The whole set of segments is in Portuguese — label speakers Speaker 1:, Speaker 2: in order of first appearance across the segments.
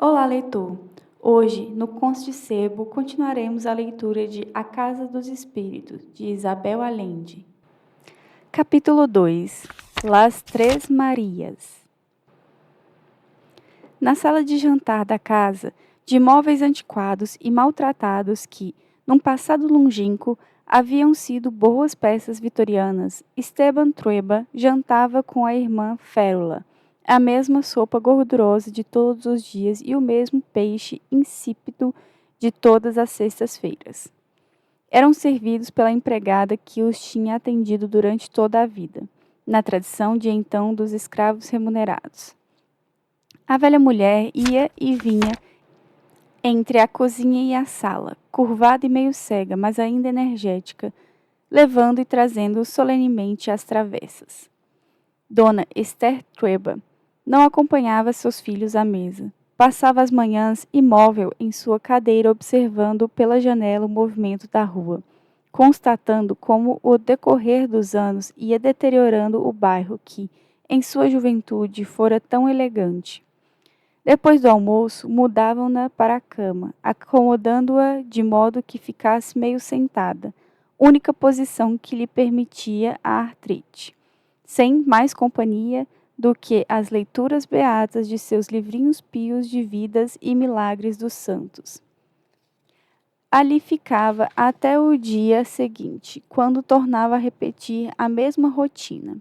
Speaker 1: Olá, leitor! Hoje, no Contos de Sebo, continuaremos a leitura de A Casa dos Espíritos, de Isabel Allende. Capítulo 2 Las Três Marias. Na sala de jantar da casa, de móveis antiquados e maltratados que, num passado longínquo, haviam sido boas peças vitorianas, Esteban Trueba jantava com a irmã Férula, a mesma sopa gordurosa de todos os dias e o mesmo peixe insípido de todas as sextas-feiras. Eram servidos pela empregada que os tinha atendido durante toda a vida, na tradição de então dos escravos remunerados. A velha mulher ia e vinha entre a cozinha e a sala, curvada e meio cega, mas ainda energética, levando e trazendo solenemente as travessas. Dona Esther Trueba não acompanhava seus filhos à mesa. Passava as manhãs imóvel em sua cadeira observando pela janela o movimento da rua, constatando como o decorrer dos anos ia deteriorando o bairro que, em sua juventude, fora tão elegante. Depois do almoço, mudavam-na para a cama, acomodando-a de modo que ficasse meio sentada, única posição que lhe permitia a artrite, sem mais companhia do que as leituras beatas de seus livrinhos pios de vidas e milagres dos santos. Ali ficava até o dia seguinte, quando tornava a repetir a mesma rotina.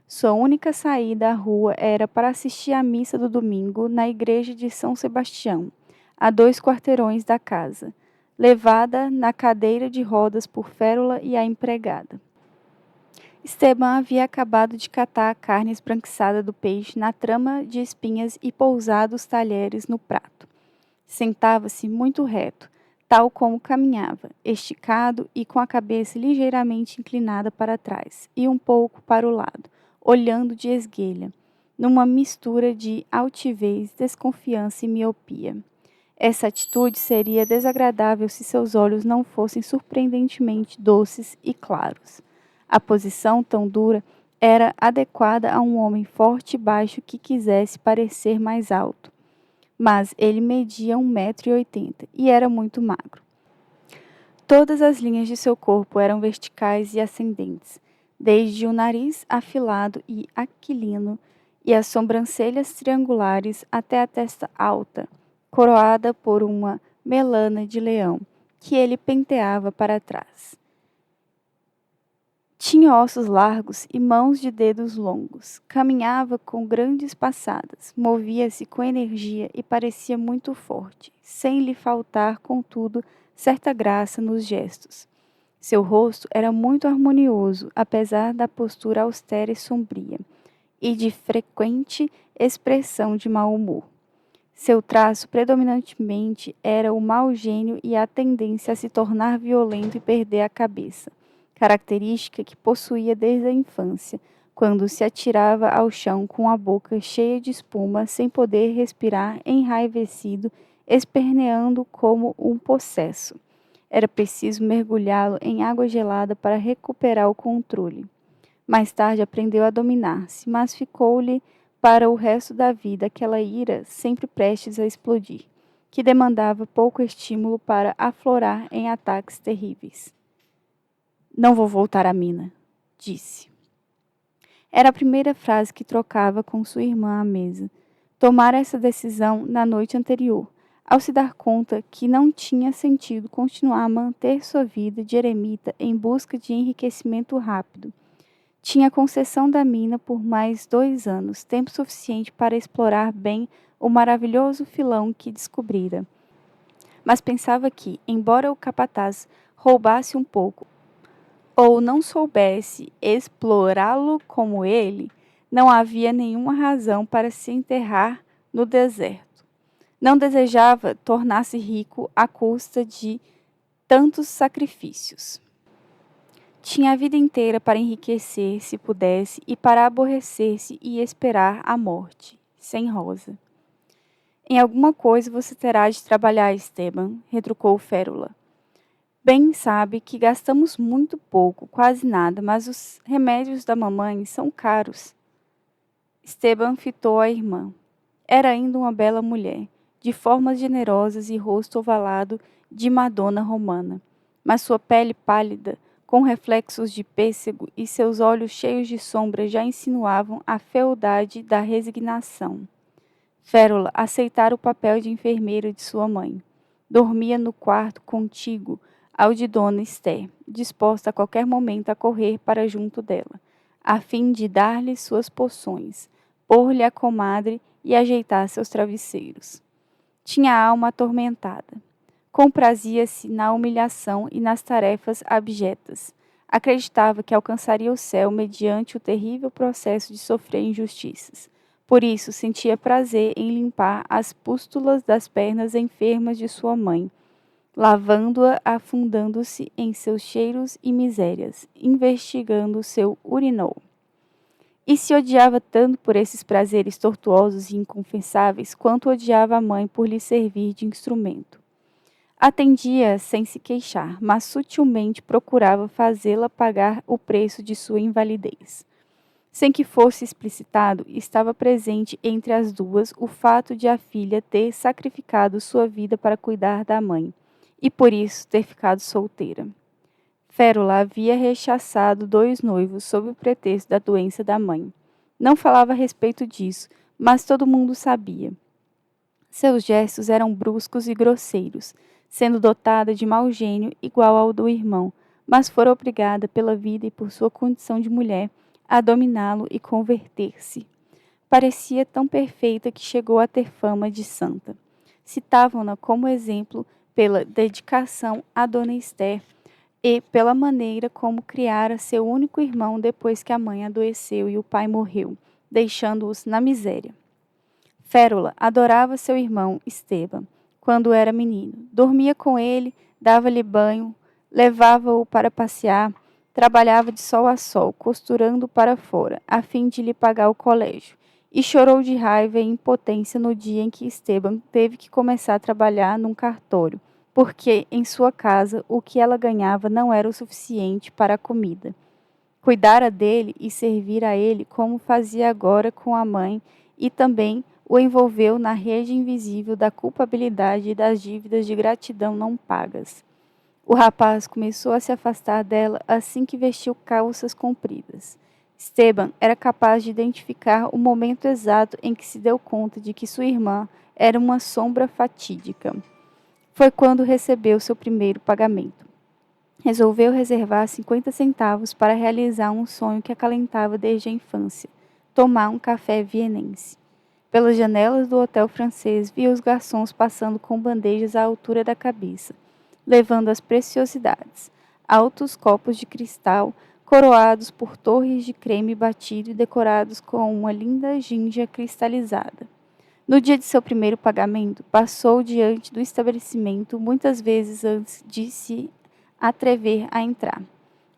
Speaker 1: Sua única saída à rua era para assistir à missa do domingo na igreja de São Sebastião, a 2 quarteirões da casa, levada na cadeira de rodas por Férula e a empregada. Esteban havia acabado de catar a carne esbranquiçada do peixe na trama de espinhas e pousado os talheres no prato. Sentava-se muito reto, tal como caminhava, esticado e com a cabeça ligeiramente inclinada para trás e um pouco para o lado, olhando de esguelha, numa mistura de altivez, desconfiança e miopia. Essa atitude seria desagradável se seus olhos não fossem surpreendentemente doces e claros. A posição tão dura era adequada a um homem forte e baixo que quisesse parecer mais alto. Mas ele media 1,80 m e era muito magro. Todas as linhas de seu corpo eram verticais e ascendentes, desde o nariz afilado e aquilino e as sobrancelhas triangulares até a testa alta, coroada por uma melana de leão, que ele penteava para trás. Tinha ossos largos e mãos de dedos longos. Caminhava com grandes passadas, movia-se com energia e parecia muito forte, sem lhe faltar, contudo, certa graça nos gestos. Seu rosto era muito harmonioso, apesar da postura austera e sombria, e de frequente expressão de mau humor. Seu traço predominantemente era o mau gênio e a tendência a se tornar violento e perder a cabeça, característica que possuía desde a infância, quando se atirava ao chão com a boca cheia de espuma, sem poder respirar, enraivecido, esperneando como um possesso. Era preciso mergulhá-lo em água gelada para recuperar o controle. Mais tarde aprendeu a dominar-se, mas ficou-lhe para o resto da vida aquela ira sempre prestes a explodir, que demandava pouco estímulo para aflorar em ataques terríveis. "Não vou voltar à mina", disse. Era a primeira frase que trocava com sua irmã à mesa. Tomara essa decisão na noite anterior, ao se dar conta que não tinha sentido continuar a manter sua vida de eremita em busca de enriquecimento rápido. Tinha concessão da mina por mais 2 anos, tempo suficiente para explorar bem o maravilhoso filão que descobrira. Mas pensava que, embora o capataz roubasse um pouco, ou não soubesse explorá-lo como ele, não havia nenhuma razão para se enterrar no deserto. Não desejava tornar-se rico à custa de tantos sacrifícios. Tinha a vida inteira para enriquecer, se pudesse, e para aborrecer-se e esperar a morte, sem Rosa. "Em alguma coisa você terá de trabalhar, Esteban", retrucou Férula. "Bem sabe que gastamos muito pouco, quase nada, mas os remédios da mamãe são caros." Esteban fitou a irmã. Era ainda uma bela mulher, de formas generosas e rosto ovalado de Madonna romana. Mas sua pele pálida, com reflexos de pêssego, e seus olhos cheios de sombra já insinuavam a fealdade da resignação. Férula aceitara o papel de enfermeira de sua mãe. Dormia no quarto contíguo ao de Dona Esther, disposta a qualquer momento a correr para junto dela, a fim de dar-lhe suas poções, pôr-lhe a comadre e ajeitar seus travesseiros. Tinha a alma atormentada. Comprazia-se na humilhação e nas tarefas abjetas. Acreditava que alcançaria o céu mediante o terrível processo de sofrer injustiças. Por isso, sentia prazer em limpar as pústulas das pernas enfermas de sua mãe, lavando-a, afundando-se em seus cheiros e misérias, investigando seu urinol. E se odiava tanto por esses prazeres tortuosos e inconfessáveis, quanto odiava a mãe por lhe servir de instrumento. Atendia sem se queixar, mas sutilmente procurava fazê-la pagar o preço de sua invalidez. Sem que fosse explicitado, estava presente entre as duas o fato de a filha ter sacrificado sua vida para cuidar da mãe, e por isso ter ficado solteira. Férula havia rechaçado 2 noivos sob o pretexto da doença da mãe. Não falava a respeito disso, mas todo mundo sabia. Seus gestos eram bruscos e grosseiros, sendo dotada de mau gênio igual ao do irmão, mas fora obrigada pela vida e por sua condição de mulher a dominá-lo e converter-se. Parecia tão perfeita que chegou a ter fama de santa. Citavam-na como exemplo pela dedicação a Dona Esther e pela maneira como criara seu único irmão depois que a mãe adoeceu e o pai morreu, deixando-os na miséria. Férula adorava seu irmão Esteban quando era menino. Dormia com ele, dava-lhe banho, levava-o para passear, trabalhava de sol a sol, costurando para fora, a fim de lhe pagar o colégio, e chorou de raiva e impotência no dia em que Esteban teve que começar a trabalhar num cartório, porque em sua casa o que ela ganhava não era o suficiente para a comida. Cuidara dele e servir a ele como fazia agora com a mãe, e também o envolveu na rede invisível da culpabilidade e das dívidas de gratidão não pagas. O rapaz começou a se afastar dela assim que vestiu calças compridas. Esteban era capaz de identificar o momento exato em que se deu conta de que sua irmã era uma sombra fatídica. Foi quando recebeu seu primeiro pagamento. Resolveu reservar 50 centavos para realizar um sonho que acalentava desde a infância: tomar um café vienense. Pelas janelas do hotel francês, via os garçons passando com bandejas à altura da cabeça, levando as preciosidades, altos copos de cristal, coroados por torres de creme batido e decorados com uma linda ginja cristalizada. No dia de seu primeiro pagamento, passou diante do estabelecimento muitas vezes antes de se atrever a entrar.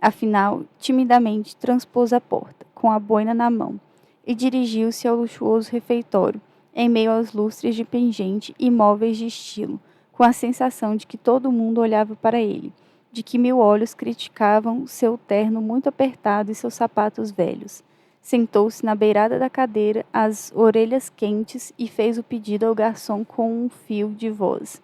Speaker 1: Afinal, timidamente transpôs a porta, com a boina na mão, e dirigiu-se ao luxuoso refeitório, em meio aos lustres de pingente e móveis de estilo, com a sensação de que todo mundo olhava para ele, de que 1000 olhos criticavam seu terno muito apertado e seus sapatos velhos. Sentou-se na beirada da cadeira, as orelhas quentes, e fez o pedido ao garçom com um fio de voz.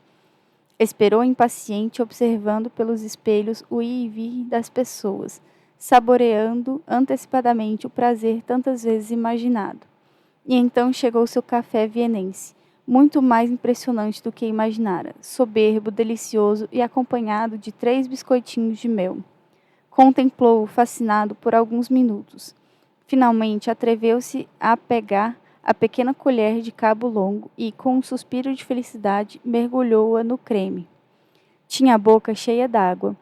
Speaker 1: Esperou impaciente, observando pelos espelhos o ir e vir das pessoas, saboreando antecipadamente o prazer tantas vezes imaginado. E então chegou seu café vienense, muito mais impressionante do que imaginara, soberbo, delicioso e acompanhado de 3 biscoitinhos de mel. Contemplou-o fascinado por alguns minutos. Finalmente atreveu-se a pegar a pequena colher de cabo longo e, com um suspiro de felicidade, mergulhou-a no creme. Tinha a boca cheia d'água.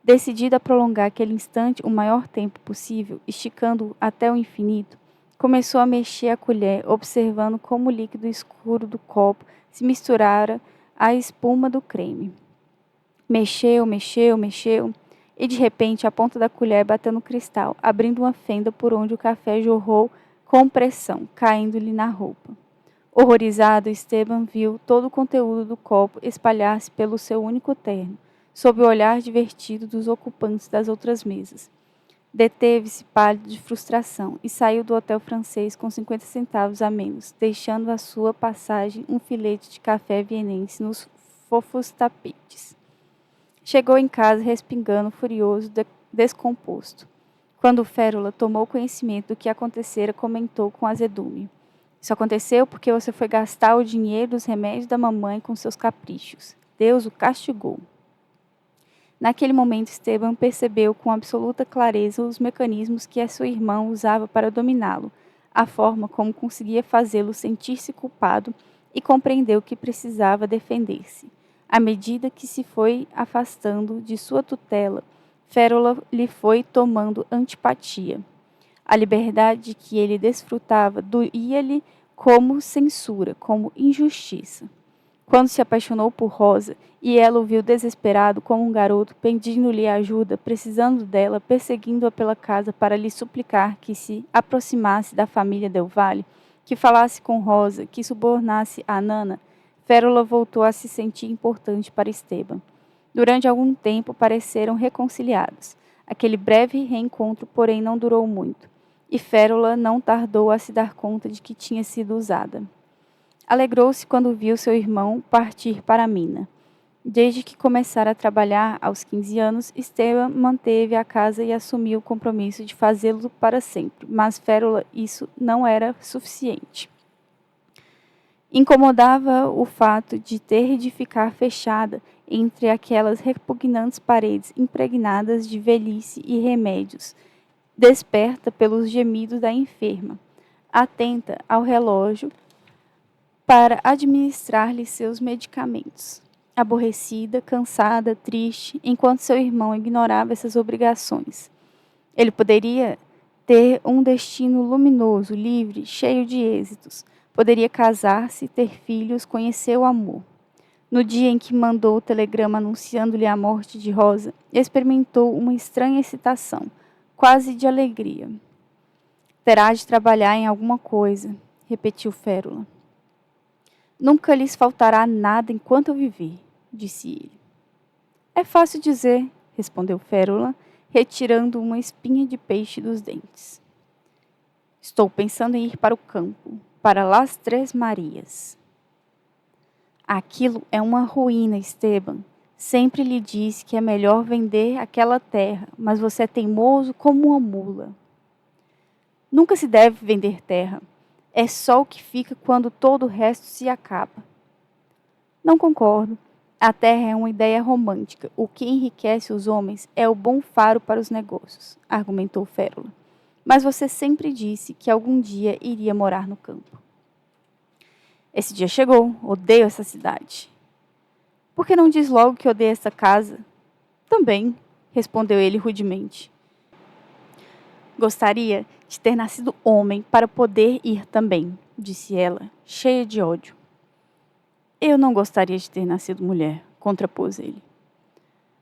Speaker 1: Decidida a prolongar aquele instante o maior tempo possível, esticando-o até o infinito, começou a mexer a colher, observando como o líquido escuro do copo se misturara à espuma do creme. Mexeu, mexeu, mexeu, e de repente a ponta da colher bateu no cristal, abrindo uma fenda por onde o café jorrou com pressão, caindo-lhe na roupa. Horrorizado, Esteban viu todo o conteúdo do copo espalhar-se pelo seu único terno, sob o olhar divertido dos ocupantes das outras mesas. Deteve-se pálido de frustração e saiu do hotel francês com 50 centavos a menos, deixando à sua passagem um filete de café vienense nos fofos tapetes. Chegou em casa respingando, furioso, descomposto. Quando Férula tomou conhecimento do que acontecera, comentou com azedume. Isso aconteceu porque você foi gastar o dinheiro dos remédios da mamãe com seus caprichos. Deus o castigou. Naquele momento, Esteban percebeu com absoluta clareza os mecanismos que a sua irmã usava para dominá-lo, a forma como conseguia fazê-lo sentir-se culpado e compreendeu que precisava defender-se. À medida que se foi afastando de sua tutela, Férula lhe foi tomando antipatia. A liberdade de que ele desfrutava doía-lhe como censura, como injustiça. Quando se apaixonou por Rosa, e ela o viu desesperado como um garoto pedindo-lhe ajuda, precisando dela, perseguindo-a pela casa para lhe suplicar que se aproximasse da família Del Valle, que falasse com Rosa, que subornasse a Nana, Férula voltou a se sentir importante para Esteban. Durante algum tempo pareceram reconciliados. Aquele breve reencontro, porém, não durou muito, e Férula não tardou a se dar conta de que tinha sido usada. Alegrou-se quando viu seu irmão partir para a mina. Desde que começara a trabalhar aos 15 anos, Esteban manteve a casa e assumiu o compromisso de fazê-lo para sempre, mas Férula isso não era suficiente. Incomodava o fato de ter de ficar fechada entre aquelas repugnantes paredes impregnadas de velhice e remédios, desperta pelos gemidos da enferma, atenta ao relógio para administrar-lhe seus medicamentos. Aborrecida, cansada, triste, enquanto seu irmão ignorava essas obrigações. Ele poderia ter um destino luminoso, livre, cheio de êxitos. Poderia casar-se, ter filhos, conhecer o amor. No dia em que mandou o telegrama anunciando-lhe a morte de Rosa, experimentou uma estranha excitação, quase de alegria. Terá de trabalhar em alguma coisa, repetiu Férula. Nunca lhes faltará nada enquanto eu viver, disse ele. É fácil dizer, respondeu Férula, retirando uma espinha de peixe dos dentes. Estou pensando em ir para o campo, para Las Três Marias. Aquilo é uma ruína, Esteban. Sempre lhe disse que é melhor vender aquela terra, mas você é teimoso como uma mula. Nunca se deve vender terra. É só o que fica quando todo o resto se acaba. Não concordo. A terra é uma ideia romântica. O que enriquece os homens é o bom faro para os negócios, argumentou Férula. Mas você sempre disse que algum dia iria morar no campo. Esse dia chegou. Odeio essa cidade. Por que não diz logo que odeia essa casa? Também, respondeu ele rudemente. Gostaria de ter nascido homem para poder ir também, disse ela, cheia de ódio. Eu não gostaria de ter nascido mulher, contrapôs ele.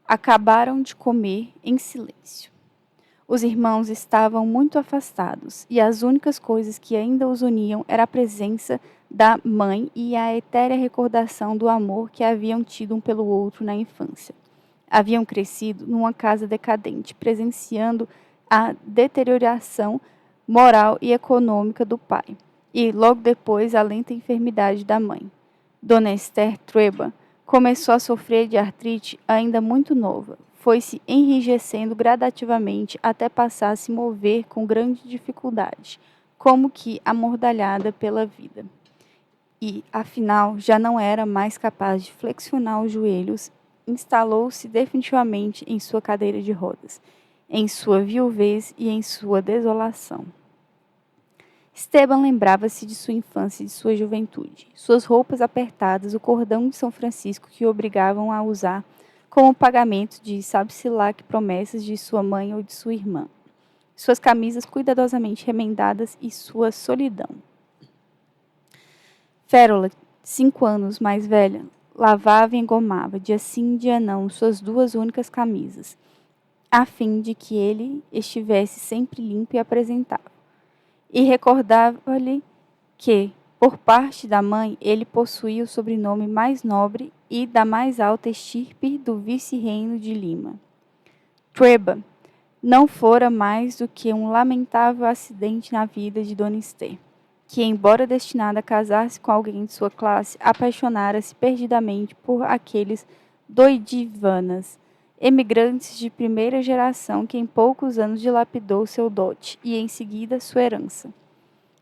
Speaker 1: Acabaram de comer em silêncio. Os irmãos estavam muito afastados e as únicas coisas que ainda os uniam era a presença da mãe e a etérea recordação do amor que haviam tido um pelo outro na infância. Haviam crescido numa casa decadente, presenciando a deterioração moral e econômica do pai, e logo depois a lenta enfermidade da mãe. Dona Esther Trueba começou a sofrer de artrite ainda muito nova. Foi-se enrijecendo gradativamente até passar a se mover com grande dificuldade, como que amordalhada pela vida. E, afinal, já não era mais capaz de flexionar os joelhos, instalou-se definitivamente em sua cadeira de rodas, em sua viuvez e em sua desolação. Esteban lembrava-se de sua infância e de sua juventude, suas roupas apertadas, o cordão de São Francisco que o obrigavam a usar como pagamento de sabe-se lá que promessas de sua mãe ou de sua irmã, suas camisas cuidadosamente remendadas e sua solidão. Férula, 5 anos mais velha, lavava e engomava, dia sim, dia não, suas 2 únicas camisas, a fim de que ele estivesse sempre limpo e apresentável. E recordava-lhe que, por parte da mãe, ele possuía o sobrenome mais nobre e da mais alta estirpe do vice-reino de Lima. Trueba, não fora mais do que um lamentável acidente na vida de Dona Esther, que, embora destinada a casar-se com alguém de sua classe, apaixonara-se perdidamente por aqueles doidivanas, emigrantes de primeira geração que em poucos anos dilapidou seu dote e, em seguida, sua herança.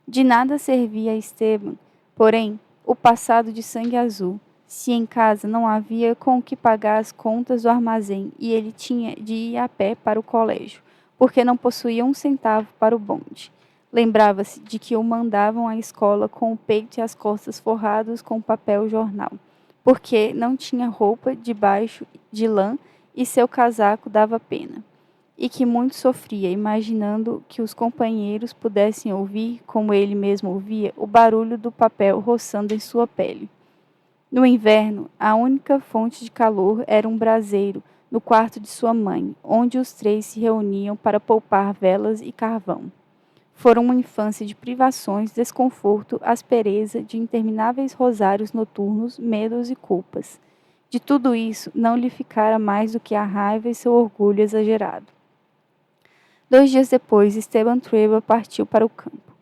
Speaker 1: De nada servia a Esteban, porém, o passado de sangue azul, se em casa não havia com o que pagar as contas do armazém e ele tinha de ir a pé para o colégio, porque não possuía um centavo para o bonde. Lembrava-se de que o mandavam à escola com o peito e as costas forrados com papel jornal, porque não tinha roupa debaixo de lã e seu casaco dava pena, e que muito sofria, imaginando que os companheiros pudessem ouvir, como ele mesmo ouvia, o barulho do papel roçando em sua pele. No inverno, a única fonte de calor era um braseiro no quarto de sua mãe, onde os três se reuniam para poupar velas e carvão. Fora uma infância de privações, desconforto, aspereza, de intermináveis rosários noturnos, medos e culpas. De tudo isso, não lhe ficara mais do que a raiva e seu orgulho exagerado. 2 dias depois, Esteban Trueba partiu para o campo.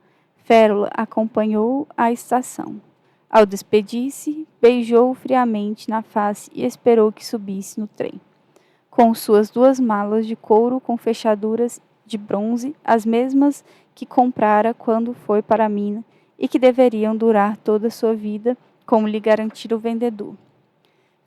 Speaker 1: Férola acompanhou-o à estação. Ao despedir-se, beijou-o friamente na face e esperou que subisse no trem. Com suas 2 malas de couro com fechaduras de bronze, as mesmas que comprara quando foi para a mina e que deveriam durar toda a sua vida, como lhe garantira o vendedor.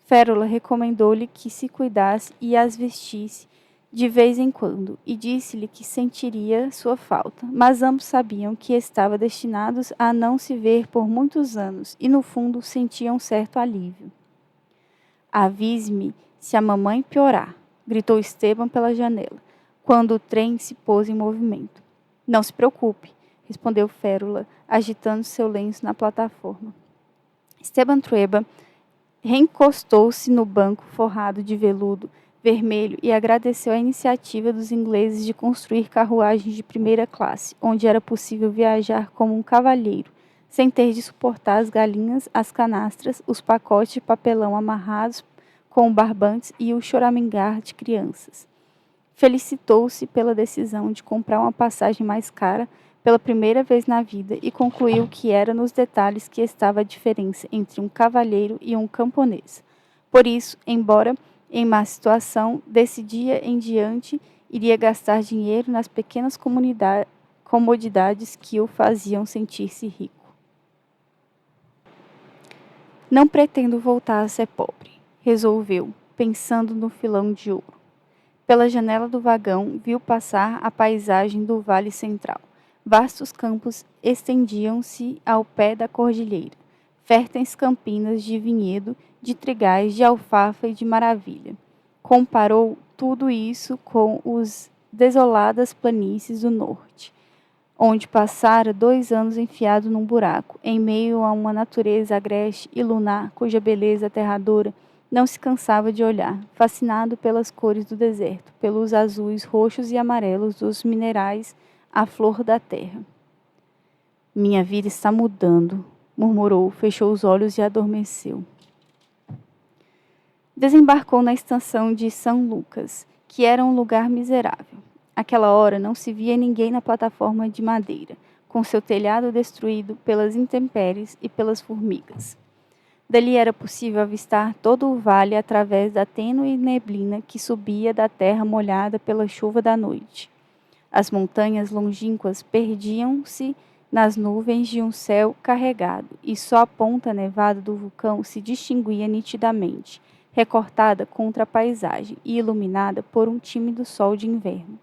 Speaker 1: Férola recomendou-lhe que se cuidasse e as vestisse de vez em quando, e disse-lhe que sentiria sua falta, mas ambos sabiam que estavam destinados a não se ver por muitos anos, e no fundo sentiam um certo alívio. Avise-me se a mamãe piorar, gritou Esteban pela janela, quando o trem se pôs em movimento. Não se preocupe, respondeu Férola, agitando seu lenço na plataforma. Esteban Trueba reencostou-se no banco forrado de veludo vermelho e agradeceu a iniciativa dos ingleses de construir carruagens de primeira classe, onde era possível viajar como um cavalheiro, sem ter de suportar as galinhas, as canastras, os pacotes de papelão amarrados com barbantes e o choramingar de crianças. Felicitou-se pela decisão de comprar uma passagem mais cara pela primeira vez na vida e concluiu que era nos detalhes que estava a diferença entre um cavalheiro e um camponês. Por isso, embora em má situação, desse dia em diante iria gastar dinheiro nas pequenas comodidades que o faziam sentir-se rico. Não pretendo voltar a ser pobre, resolveu, pensando no filão de ouro. Pela janela do vagão, viu passar a paisagem do Vale Central. Vastos campos estendiam-se ao pé da cordilheira, férteis campinas de vinhedo, de trigais, de alfafa e de maravilha. Comparou tudo isso com os desoladas planícies do norte, onde passara 2 anos enfiado num buraco, em meio a uma natureza agreste e lunar, cuja beleza aterradora não se cansava de olhar, fascinado pelas cores do deserto, pelos azuis, roxos e amarelos dos minerais à flor da terra. Minha vida está mudando, murmurou, fechou os olhos e adormeceu. Desembarcou na estação de São Lucas, que era um lugar miserável. Àquela hora não se via ninguém na plataforma de madeira, com seu telhado destruído pelas intempéries e pelas formigas. Dali era possível avistar todo o vale através da tênue neblina que subia da terra molhada pela chuva da noite. As montanhas longínquas perdiam-se nas nuvens de um céu carregado, e só a ponta nevada do vulcão se distinguia nitidamente, recortada contra a paisagem e iluminada por um tímido sol de inverno.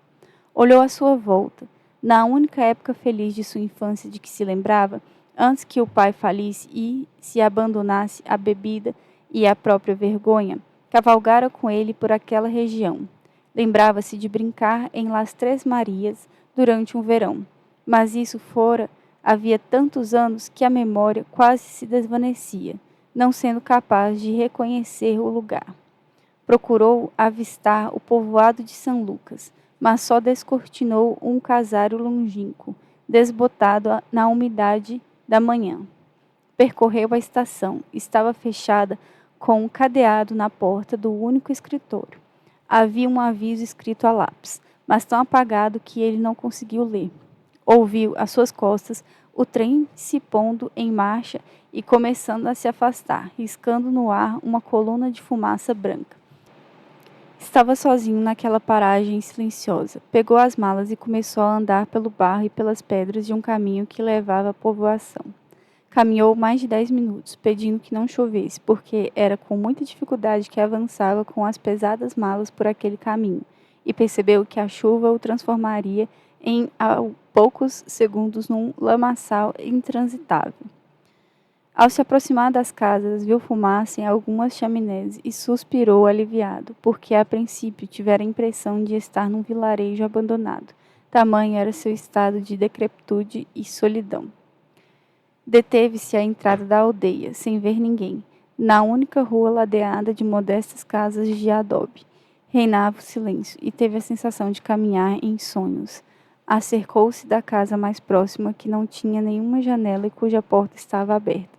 Speaker 1: Olhou à sua volta. Na única época feliz de sua infância de que se lembrava, antes que o pai falisse e se abandonasse à bebida e à própria vergonha, cavalgara com ele por aquela região. Lembrava-se de brincar em Las Três Marias durante um verão, mas isso fora havia tantos anos que a memória quase se desvanecia, não sendo capaz de reconhecer o lugar. Procurou avistar o povoado de São Lucas, mas só descortinou um casário longínquo, desbotado na umidade da manhã. Percorreu a estação. Estava fechada com um cadeado na porta do único escritório. Havia um aviso escrito a lápis. mas tão apagado que ele não conseguiu ler. Ouviu, às suas costas, o trem se pondo em marcha e começando a se afastar, riscando no ar uma coluna de fumaça branca. Estava sozinho naquela paragem silenciosa. Pegou as malas e começou a andar pelo barro e pelas pedras de um caminho que levava à povoação. Caminhou mais de 10 minutos, pedindo que não chovesse, porque era com muita dificuldade que avançava com as pesadas malas por aquele caminho, e percebeu que a chuva o transformaria em poucos segundos num lamaçal intransitável. Ao se aproximar das casas, viu fumaça em algumas chaminés e suspirou aliviado, porque a princípio tivera a impressão de estar num vilarejo abandonado. Tamanho era seu estado de decrepitude e solidão. Deteve-se à entrada da aldeia, sem ver ninguém. Na única rua ladeada de modestas casas de adobe, reinava o silêncio e teve a sensação de caminhar em sonhos. Acercou-se da casa mais próxima, que não tinha nenhuma janela e cuja porta estava aberta.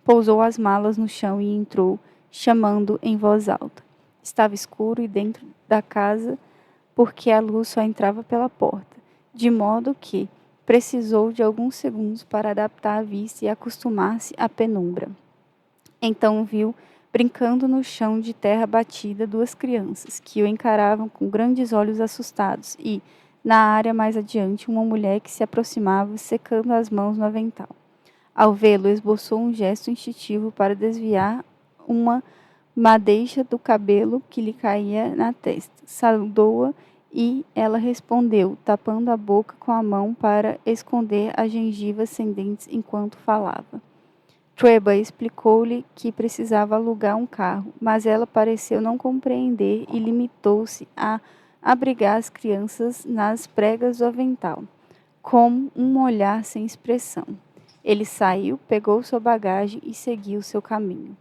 Speaker 1: Pousou as malas no chão e entrou, chamando em voz alta. Estava escuro e dentro da casa, porque a luz só entrava pela porta, de modo que precisou de alguns segundos para adaptar a vista e acostumar-se à penumbra. Então viu, brincando no chão de terra batida, duas crianças, que o encaravam com grandes olhos assustados e, na área mais adiante, uma mulher que se aproximava, secando as mãos no avental. Ao vê-lo, esboçou um gesto instintivo para desviar uma madeixa do cabelo que lhe caía na testa. Saudou-a e ela respondeu, tapando a boca com a mão para esconder as gengivas sem dentes enquanto falava. Treba explicou-lhe que precisava alugar um carro, mas ela pareceu não compreender e limitou-se a abrigar as crianças nas pregas do avental, com um olhar sem expressão. Ele saiu, pegou sua bagagem e seguiu seu caminho.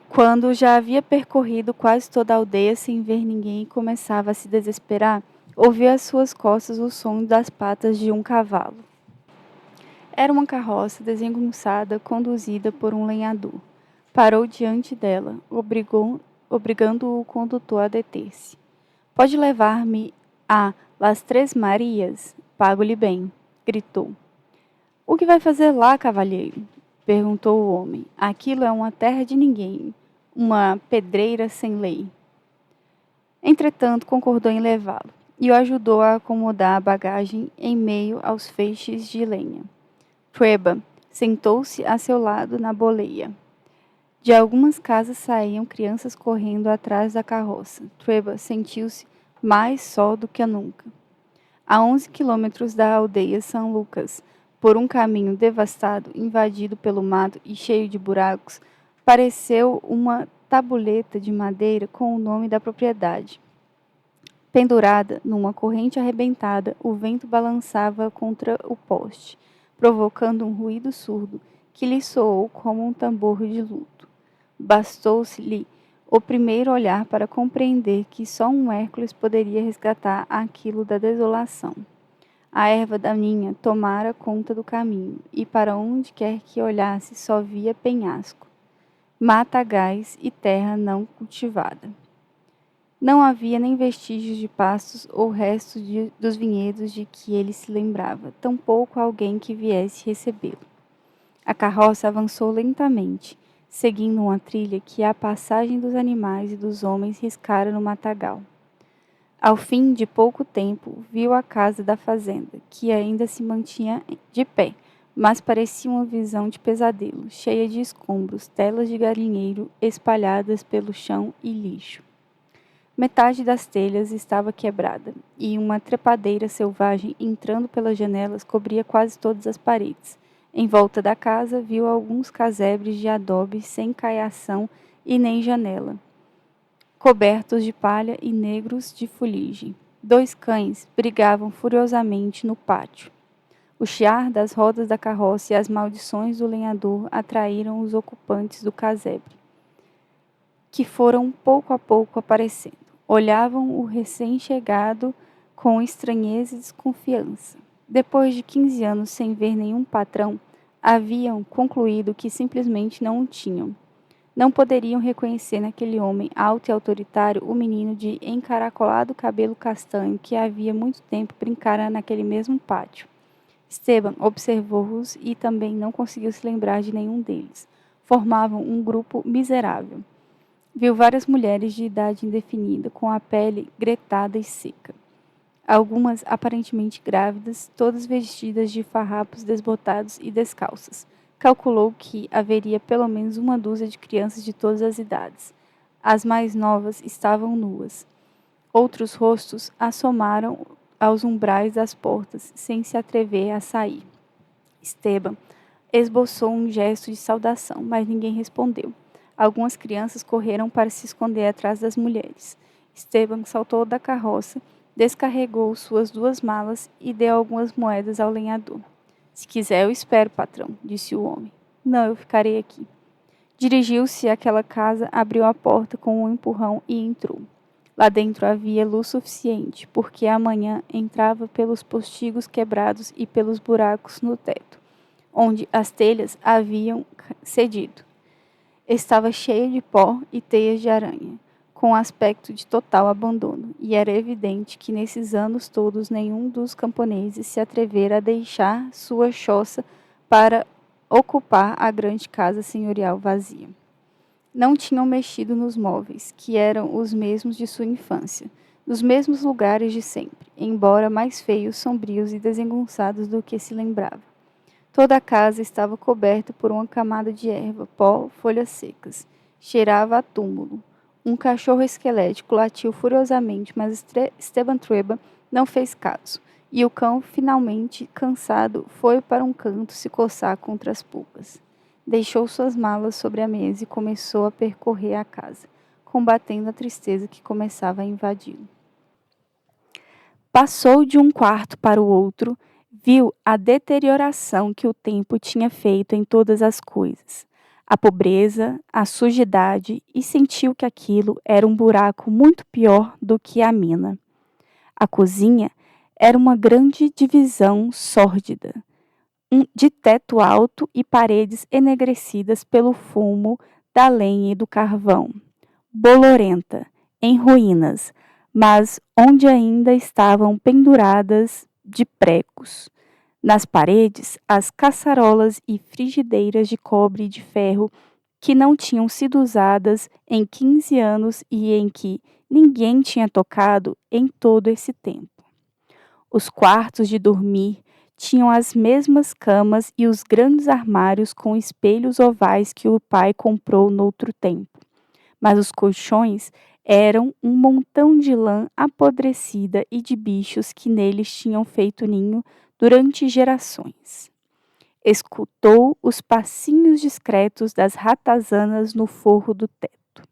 Speaker 1: Quando já havia percorrido quase toda a aldeia sem ver ninguém e começava a se desesperar, ouviu às suas costas o som das patas de um cavalo. Era uma carroça desengonçada conduzida por um lenhador. Parou diante dela, obrigando o condutor a deter-se. Pode levar-me a Las Três Marias? Pago-lhe bem, gritou. O que vai fazer lá, cavalheiro? Perguntou o homem. Aquilo é uma terra de ninguém, uma pedreira sem lei. Entretanto, concordou em levá-lo e o ajudou a acomodar a bagagem em meio aos feixes de lenha. Treba sentou-se a seu lado na boleia. De algumas casas saíam crianças correndo atrás da carroça. Treba sentiu-se mais só do que nunca. A 11 quilômetros da aldeia São Lucas, por um caminho devastado, invadido pelo mato e cheio de buracos, apareceu uma tabuleta de madeira com o nome da propriedade. Pendurada numa corrente arrebentada, o vento balançava contra o poste, provocando um ruído surdo que lhe soou como um tambor de luto. Bastou-lhe o primeiro olhar para compreender que só um Hércules poderia resgatar aquilo da desolação. A erva daninha tomara conta do caminho, e para onde quer que olhasse só via penhasco, matagais e terra não cultivada. Não havia nem vestígios de pastos ou restos dos vinhedos de que ele se lembrava, tampouco alguém que viesse recebê-lo. A carroça avançou lentamente, seguindo uma trilha que a passagem dos animais e dos homens riscara no matagal. Ao fim de pouco tempo, viu a casa da fazenda, que ainda se mantinha de pé, mas parecia uma visão de pesadelo, cheia de escombros, telas de galinheiro espalhadas pelo chão e lixo. Metade das telhas estava quebrada, e uma trepadeira selvagem entrando pelas janelas cobria quase todas as paredes. Em volta da casa, viu alguns casebres de adobe sem caiação e nem janela, cobertos de palha e negros de fuligem. 2 cães brigavam furiosamente no pátio. O chiar das rodas da carroça e as maldições do lenhador atraíram os ocupantes do casebre, que foram pouco a pouco aparecendo. Olhavam o recém-chegado com estranheza e desconfiança. Depois de 15 anos sem ver nenhum patrão, haviam concluído que simplesmente não o tinham. não poderiam reconhecer naquele homem alto e autoritário o menino de encaracolado cabelo castanho que havia muito tempo brincara naquele mesmo pátio. Esteban observou-os e também não conseguiu se lembrar de nenhum deles. Formavam um grupo miserável. Viu várias mulheres de idade indefinida, com a pele gretada e seca. Algumas aparentemente grávidas, todas vestidas de farrapos desbotados e descalças. Calculou que haveria pelo menos uma dúzia de crianças de todas as idades. As mais novas estavam nuas. Outros rostos assomaram aos umbrais das portas, sem se atrever a sair. Esteban esboçou um gesto de saudação, mas ninguém respondeu. Algumas crianças correram para se esconder atrás das mulheres. Esteban saltou da carroça, descarregou suas 2 malas e deu algumas moedas ao lenhador. Se quiser, eu espero, patrão, disse o homem. Não, eu ficarei aqui. Dirigiu-se àquela casa, abriu a porta com um empurrão e entrou. Lá dentro havia luz suficiente, porque a manhã entrava pelos postigos quebrados e pelos buracos no teto, onde as telhas haviam cedido. Estava cheia de pó e teias de aranha, com aspecto de total abandono, e era evidente que nesses anos todos nenhum dos camponeses se atrevera a deixar sua choça para ocupar a grande casa senhorial vazia. Não tinham mexido nos móveis, que eram os mesmos de sua infância, nos mesmos lugares de sempre, embora mais feios, sombrios e desengonçados do que se lembrava. Toda a casa estava coberta por uma camada de erva, pó, folhas secas. Cheirava a túmulo. Um cachorro esquelético latiu furiosamente, mas Esteban Trueba não fez caso, e o cão, finalmente cansado, foi para um canto se coçar contra as pulgas. Deixou suas malas sobre a mesa e começou a percorrer a casa, combatendo a tristeza que começava a invadi-lo. Passou de um quarto para o outro, viu a deterioração que o tempo tinha feito em todas as coisas, a pobreza, a sujidade, e sentiu que aquilo era um buraco muito pior do que a mina. A cozinha era uma grande divisão sórdida, de teto alto e paredes enegrecidas pelo fumo da lenha e do carvão. Bolorenta, em ruínas, mas onde ainda estavam penduradas de pregos. Nas paredes, as caçarolas e frigideiras de cobre e de ferro que não tinham sido usadas em 15 anos e em que ninguém tinha tocado em todo esse tempo. Os quartos de dormir tinham as mesmas camas e os grandes armários com espelhos ovais que o pai comprou noutro tempo. Mas os colchões eram um montão de lã apodrecida e de bichos que neles tinham feito ninho durante gerações. Escutou os passinhos discretos das ratazanas no forro do teto.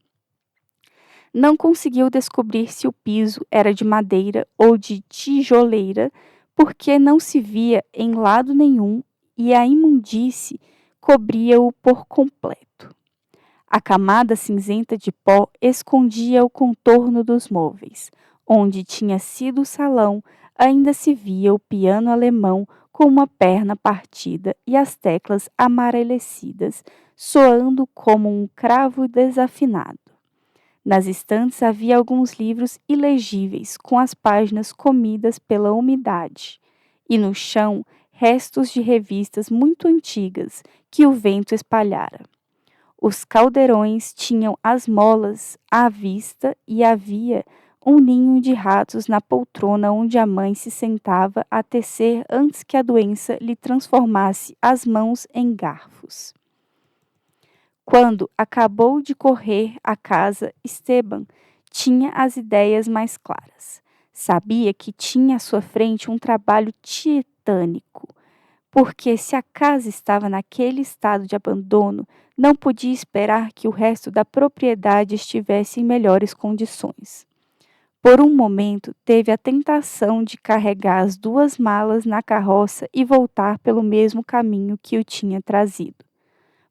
Speaker 1: Não conseguiu descobrir se o piso era de madeira ou de tijoleira, porque não se via em lado nenhum e a imundície cobria-o por completo. A camada cinzenta de pó escondia o contorno dos móveis. Onde tinha sido o salão, ainda se via o piano alemão com uma perna partida e as teclas amarelecidas, soando como um cravo desafinado. Nas estantes havia alguns livros ilegíveis, com as páginas comidas pela umidade, e no chão restos de revistas muito antigas que o vento espalhara. Os caldeirões tinham as molas à vista e havia um ninho de ratos na poltrona onde a mãe se sentava a tecer antes que a doença lhe transformasse as mãos em garfos. Quando acabou de correr a casa, Esteban tinha as ideias mais claras. Sabia que tinha à sua frente um trabalho titânico, porque se a casa estava naquele estado de abandono, não podia esperar que o resto da propriedade estivesse em melhores condições. Por um momento, teve a tentação de carregar as 2 malas na carroça e voltar pelo mesmo caminho que o tinha trazido.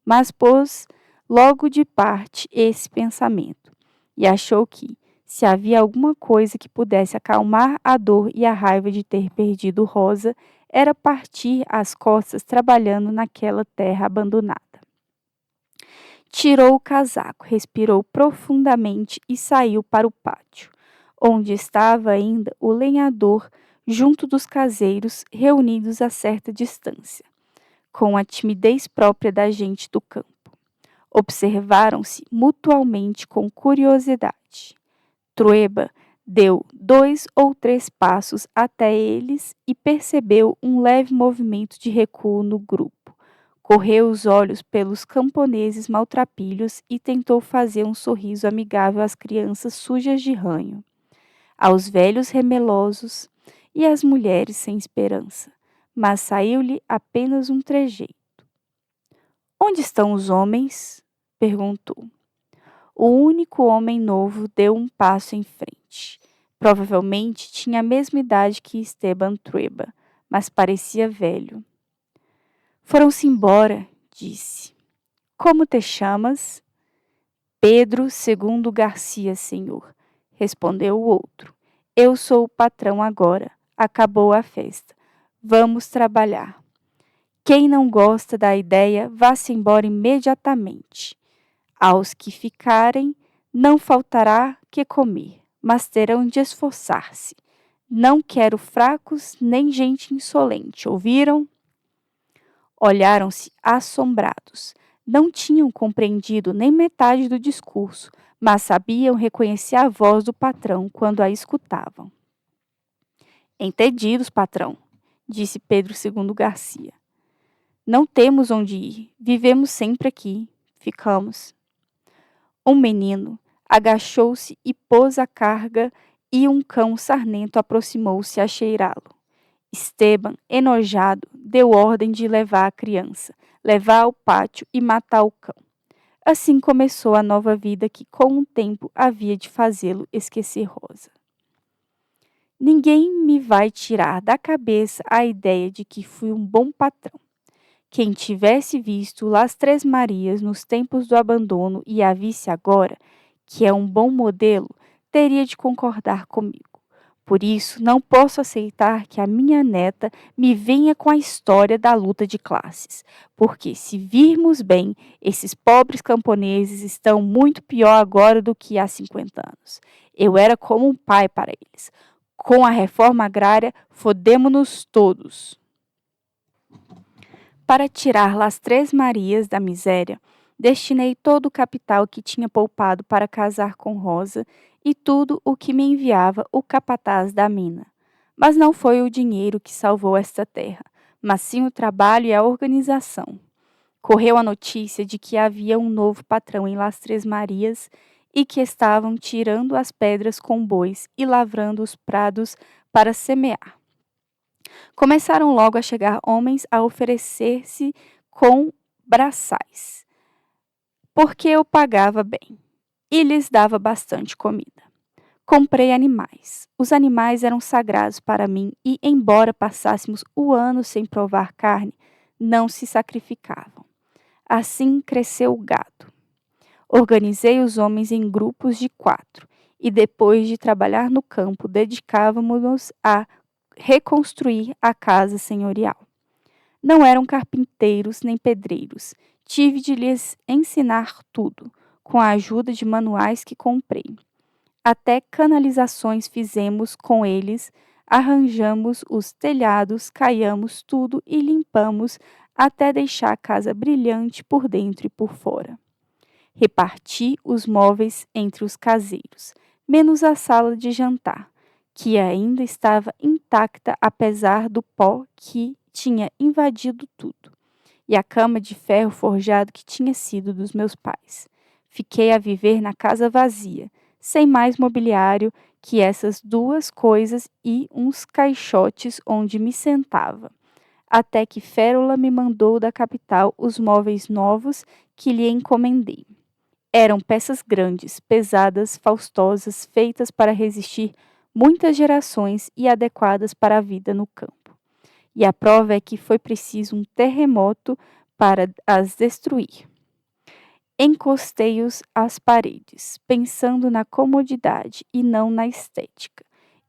Speaker 1: Mas pôs logo de parte esse pensamento e achou que, se havia alguma coisa que pudesse acalmar a dor e a raiva de ter perdido Rosa, era partir às costas trabalhando naquela terra abandonada. Tirou o casaco, respirou profundamente e saiu para o pátio, onde estava ainda o lenhador junto dos caseiros reunidos a certa distância, com a timidez própria da gente do campo. Observaram-se mutualmente com curiosidade. Trueba deu 2 ou 3 passos até eles e percebeu um leve movimento de recuo no grupo. Correu os olhos pelos camponeses maltrapilhos e tentou fazer um sorriso amigável às crianças sujas de ranho, aos velhos remelosos e às mulheres sem esperança, mas saiu-lhe apenas um trejeito. "Onde estão os homens?" perguntou. O único homem novo deu um passo em frente. Provavelmente tinha a mesma idade que Esteban Trueba, mas parecia velho. "Foram-se embora", disse. "Como te chamas?" "Pedro II Garcia, senhor", respondeu o outro. "Eu sou o patrão agora. Acabou a festa. Vamos trabalhar. Quem não gosta da ideia, vá-se embora imediatamente. Aos que ficarem, não faltará que comer, mas terão de esforçar-se. Não quero fracos nem gente insolente, ouviram?" Olharam-se assombrados. Não tinham compreendido nem metade do discurso, mas sabiam reconhecer a voz do patrão quando a escutavam. "Entendidos, patrão", disse Pedro II Garcia. "Não temos onde ir. Vivemos sempre aqui. Ficamos." Um menino agachou-se e pôs a carga e um cão sarnento aproximou-se a cheirá-lo. Esteban, enojado, deu ordem de levar a criança, levar ao pátio e matar o cão. Assim começou a nova vida que, com o tempo, havia de fazê-lo esquecer Rosa. Ninguém me vai tirar da cabeça a ideia de que fui um bom patrão. Quem tivesse visto Las Três Marias nos tempos do abandono e a visse agora, que é um bom modelo, teria de concordar comigo. Por isso, não posso aceitar que a minha neta me venha com a história da luta de classes, porque, se virmos bem, esses pobres camponeses estão muito pior agora do que há 50 anos. Eu era como um pai para eles. Com a reforma agrária, fodemo-nos todos. Para tirar Las Três Marias da miséria, destinei todo o capital que tinha poupado para casar com Rosa e tudo o que me enviava o capataz da mina. Mas não foi o dinheiro que salvou esta terra, mas sim o trabalho e a organização. Correu a notícia de que havia um novo patrão em Las Três Marias e que estavam tirando as pedras com bois e lavrando os prados para semear. Começaram logo a chegar homens a oferecer-se com braçais, porque eu pagava bem e lhes dava bastante comida. Comprei animais. Os animais eram sagrados para mim e, embora passássemos o ano sem provar carne, não se sacrificavam. Assim cresceu o gado. Organizei os homens em grupos de 4 e, depois de trabalhar no campo, dedicávamos-nos a reconstruir a casa senhorial. Não eram carpinteiros nem pedreiros. Tive de lhes ensinar tudo, com a ajuda de manuais que comprei. Até canalizações fizemos com eles, arranjamos os telhados, caiamos tudo e limpamos até deixar a casa brilhante por dentro e por fora. Reparti os móveis entre os caseiros, menos a sala de jantar, que ainda estava intacta apesar do pó que tinha invadido tudo, e a cama de ferro forjado que tinha sido dos meus pais. Fiquei a viver na casa vazia, sem mais mobiliário que essas 2 coisas e uns caixotes onde me sentava, até que Férula me mandou da capital os móveis novos que lhe encomendei. Eram peças grandes, pesadas, faustosas, feitas para resistir muitas gerações e adequadas para a vida no campo. E a prova é que foi preciso um terremoto para as destruir. Encostei-os às paredes, pensando na comodidade e não na estética,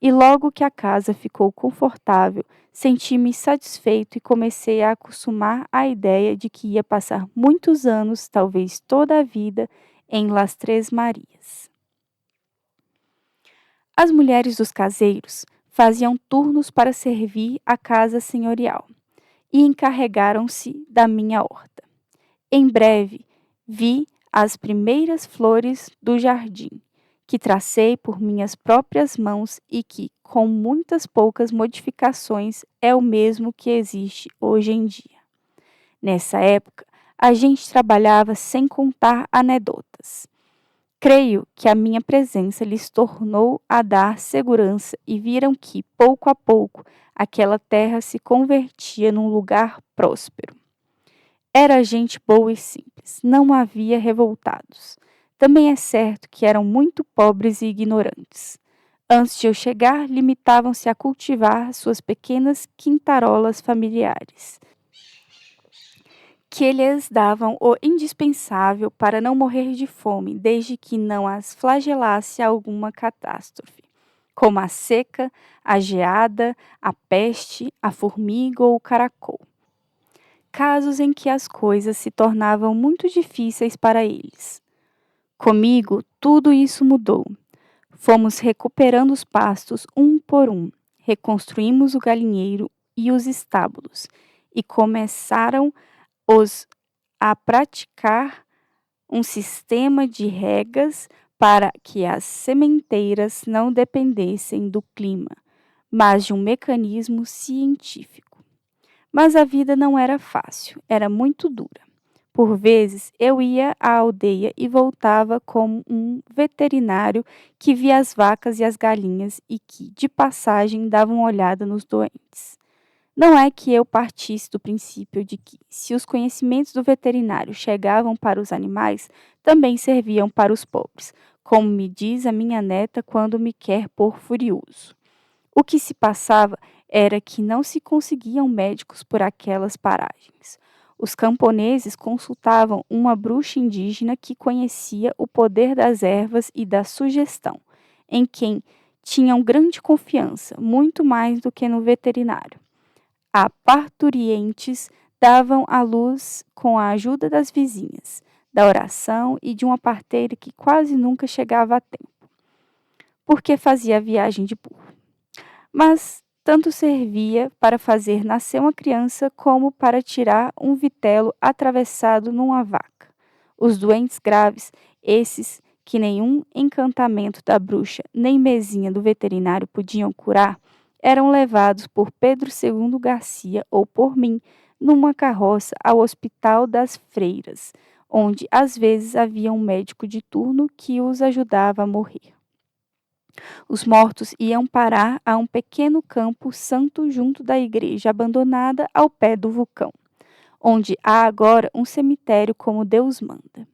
Speaker 1: e logo que a casa ficou confortável, senti-me satisfeito e comecei a acostumar à ideia de que ia passar muitos anos, talvez toda a vida, em Las Três Marias. As mulheres dos caseiros faziam turnos para servir a casa senhorial e encarregaram-se da minha horta. Em breve, vi as primeiras flores do jardim, que tracei por minhas próprias mãos e que, com muitas poucas modificações, é o mesmo que existe hoje em dia. Nessa época, a gente trabalhava sem contar anedotas. Creio que a minha presença lhes tornou a dar segurança e viram que, pouco a pouco, aquela terra se convertia num lugar próspero. Era gente boa e simples, não havia revoltados. Também é certo que eram muito pobres e ignorantes. Antes de eu chegar, limitavam-se a cultivar suas pequenas quintarolas familiares, que lhes davam o indispensável para não morrer de fome, desde que não as flagelasse alguma catástrofe, como a seca, a geada, a peste, a formiga ou o caracol. Casos em que as coisas se tornavam muito difíceis para eles. Comigo, tudo isso mudou. Fomos recuperando os pastos um por um, reconstruímos o galinheiro e os estábulos, e começaram os a praticar um sistema de regas para que as sementeiras não dependessem do clima, mas de um mecanismo científico. Mas a vida não era fácil, era muito dura. Por vezes eu ia à aldeia e voltava como um veterinário que via as vacas e as galinhas e que, de passagem, dava uma olhada nos doentes. Não é que eu partisse do princípio de que, se os conhecimentos do veterinário chegavam para os animais, também serviam para os pobres, como me diz a minha neta quando me quer pôr furioso. O que se passava era que não se conseguiam médicos por aquelas paragens. Os camponeses consultavam uma bruxa indígena que conhecia o poder das ervas e da sugestão, em quem tinham grande confiança, muito mais do que no veterinário. A parturientes davam à luz com a ajuda das vizinhas, da oração e de uma parteira que quase nunca chegava a tempo, porque fazia a viagem de burro. Mas tanto servia para fazer nascer uma criança como para tirar um vitelo atravessado numa vaca. Os doentes graves, esses que nenhum encantamento da bruxa nem mesinha do veterinário podiam curar, eram levados por Pedro II Garcia ou por mim numa carroça ao Hospital das Freiras, onde às vezes havia um médico de turno que os ajudava a morrer. Os mortos iam parar a um pequeno campo santo junto da igreja abandonada ao pé do vulcão, onde há agora um cemitério como Deus manda.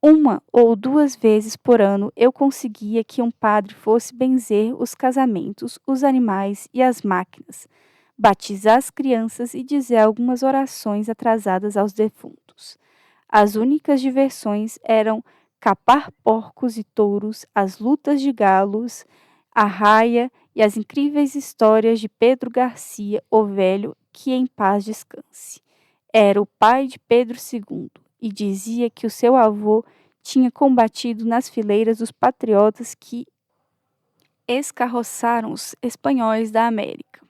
Speaker 1: Uma ou duas vezes por ano eu conseguia que um padre fosse benzer os casamentos, os animais e as máquinas, batizar as crianças e dizer algumas orações atrasadas aos defuntos. As únicas diversões eram capar porcos e touros, as lutas de galos, a raia e as incríveis histórias de Pedro Garcia, o velho, que em paz descanse. Era o pai de Pedro II e dizia que o seu avô tinha combatido nas fileiras dos patriotas que escarroçaram os espanhóis da América.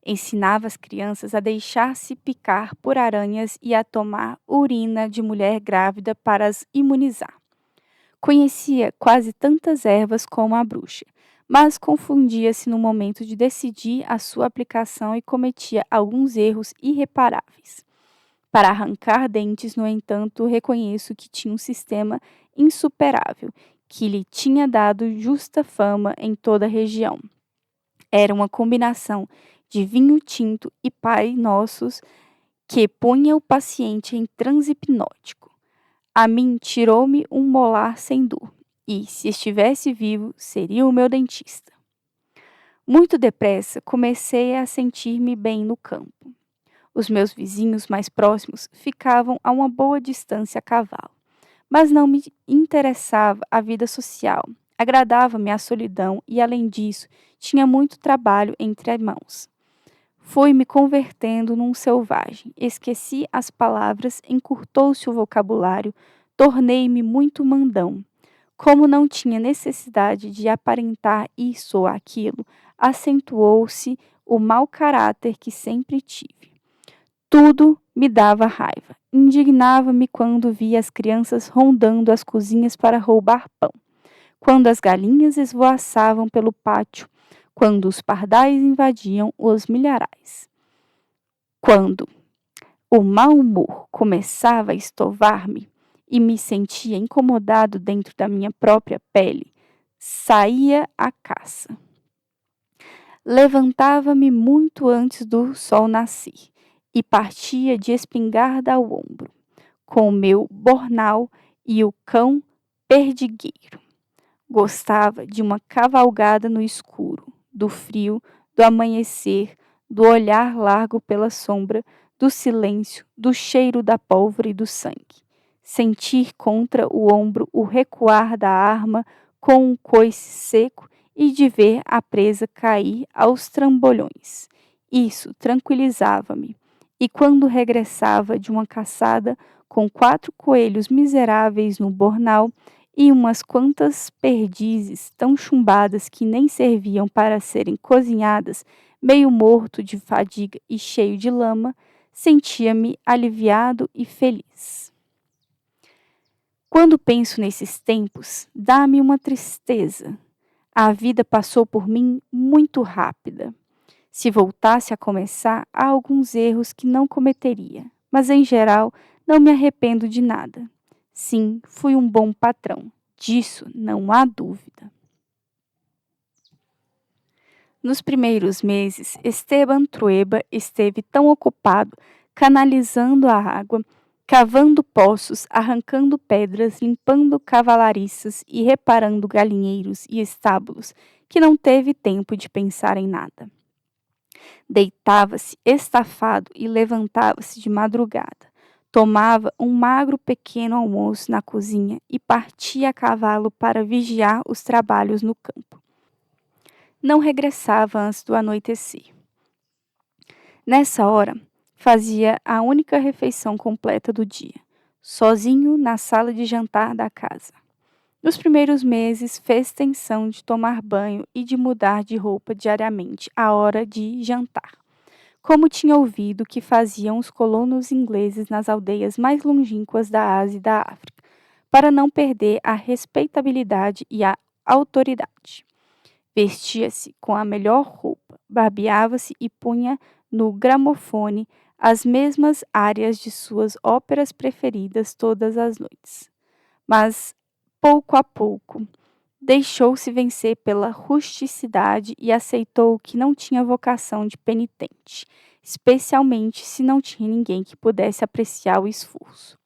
Speaker 1: Ensinava as crianças a deixar-se picar por aranhas e a tomar urina de mulher grávida para as imunizar. Conhecia quase tantas ervas como a bruxa, mas confundia-se no momento de decidir a sua aplicação e cometia alguns erros irreparáveis. Para arrancar dentes, no entanto, reconheço que tinha um sistema insuperável, que lhe tinha dado justa fama em toda a região. Era uma combinação de vinho tinto e Pai Nossos que punha o paciente em transe hipnótico. A mim tirou-me um molar sem dor, e, se estivesse vivo, seria o meu dentista. Muito depressa, comecei a sentir-me bem no campo. Os meus vizinhos mais próximos ficavam a uma boa distância a cavalo, mas não me interessava a vida social. Agradava-me a solidão e, além disso, tinha muito trabalho entre as mãos. Fui me convertendo num selvagem. Esqueci as palavras, encurtou-se o vocabulário, tornei-me muito mandão. Como não tinha necessidade de aparentar isso ou aquilo, acentuou-se o mau caráter que sempre tive. Tudo me dava raiva. Indignava-me quando via as crianças rondando as cozinhas para roubar pão, quando as galinhas esvoaçavam pelo pátio, quando os pardais invadiam os milharais. Quando o mau humor começava a estovar-me e me sentia incomodado dentro da minha própria pele, saía à caça. Levantava-me muito antes do sol nascer e partia de espingarda ao ombro, com o meu bornal e o cão perdigueiro. Gostava de uma cavalgada no escuro, do frio, do amanhecer, do olhar largo pela sombra, do silêncio, do cheiro da pólvora e do sangue. Sentir contra o ombro o recuar da arma com um coice seco e de ver a presa cair aos trambolhões. Isso tranquilizava-me. E quando regressava de uma caçada com 4 coelhos miseráveis no bornal e umas quantas perdizes tão chumbadas que nem serviam para serem cozinhadas, meio morto de fadiga e cheio de lama, sentia-me aliviado e feliz. Quando penso nesses tempos, dá-me uma tristeza. A vida passou por mim muito rápida. Se voltasse a começar, há alguns erros que não cometeria, mas em geral não me arrependo de nada. Sim, fui um bom patrão. Disso não há dúvida. Nos primeiros meses, Esteban Trueba esteve tão ocupado canalizando a água, cavando poços, arrancando pedras, limpando cavalariças e reparando galinheiros e estábulos, que não teve tempo de pensar em nada. Deitava-se estafado e levantava-se de madrugada. Tomava um magro pequeno almoço na cozinha e partia a cavalo para vigiar os trabalhos no campo. Não regressava antes do anoitecer. Nessa hora, fazia a única refeição completa do dia, sozinho na sala de jantar da casa. Nos primeiros meses, fez tensão de tomar banho e de mudar de roupa diariamente à hora de jantar, como tinha ouvido que faziam os colonos ingleses nas aldeias mais longínquas da Ásia e da África, para não perder a respeitabilidade e a autoridade. Vestia-se com a melhor roupa, barbeava-se e punha no gramofone as mesmas áreas de suas óperas preferidas todas as noites. Mas, pouco a pouco, deixou-se vencer pela rusticidade e aceitou que não tinha vocação de penitente, especialmente se não tinha ninguém que pudesse apreciar o esforço.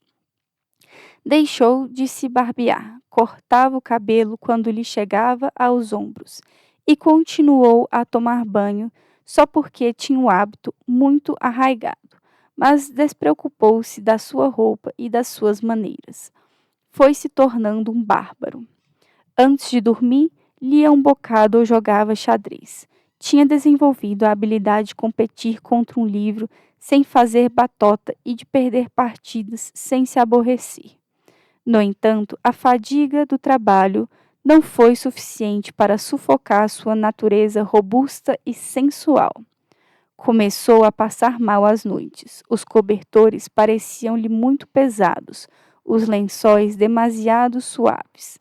Speaker 1: Deixou de se barbear, cortava o cabelo quando lhe chegava aos ombros e continuou a tomar banho só porque tinha um hábito muito arraigado, mas despreocupou-se da sua roupa e das suas maneiras. Foi se tornando um bárbaro. Antes de dormir, lia um bocado ou jogava xadrez. Tinha desenvolvido a habilidade de competir contra um livro sem fazer batota e de perder partidas sem se aborrecer. No entanto, a fadiga do trabalho não foi suficiente para sufocar sua natureza robusta e sensual. Começou a passar mal às noites. Os cobertores pareciam-lhe muito pesados, os lençóis demasiado suaves.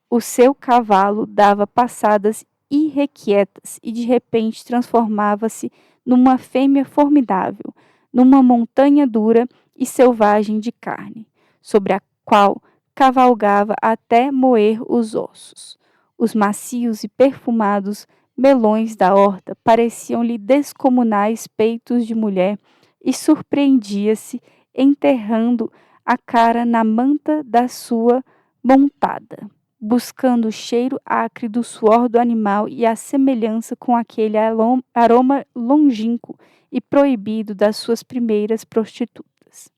Speaker 1: O seu cavalo dava passadas irrequietas e de repente transformava-se numa fêmea formidável, numa montanha dura e selvagem de carne, sobre a qual cavalgava até moer os ossos. Os macios e perfumados melões da horta pareciam-lhe descomunais peitos de mulher e surpreendia-se enterrando a cara na manta da sua montada, buscando o cheiro acre do suor do animal e a semelhança com aquele aroma longínquo e proibido das suas primeiras prostitutas.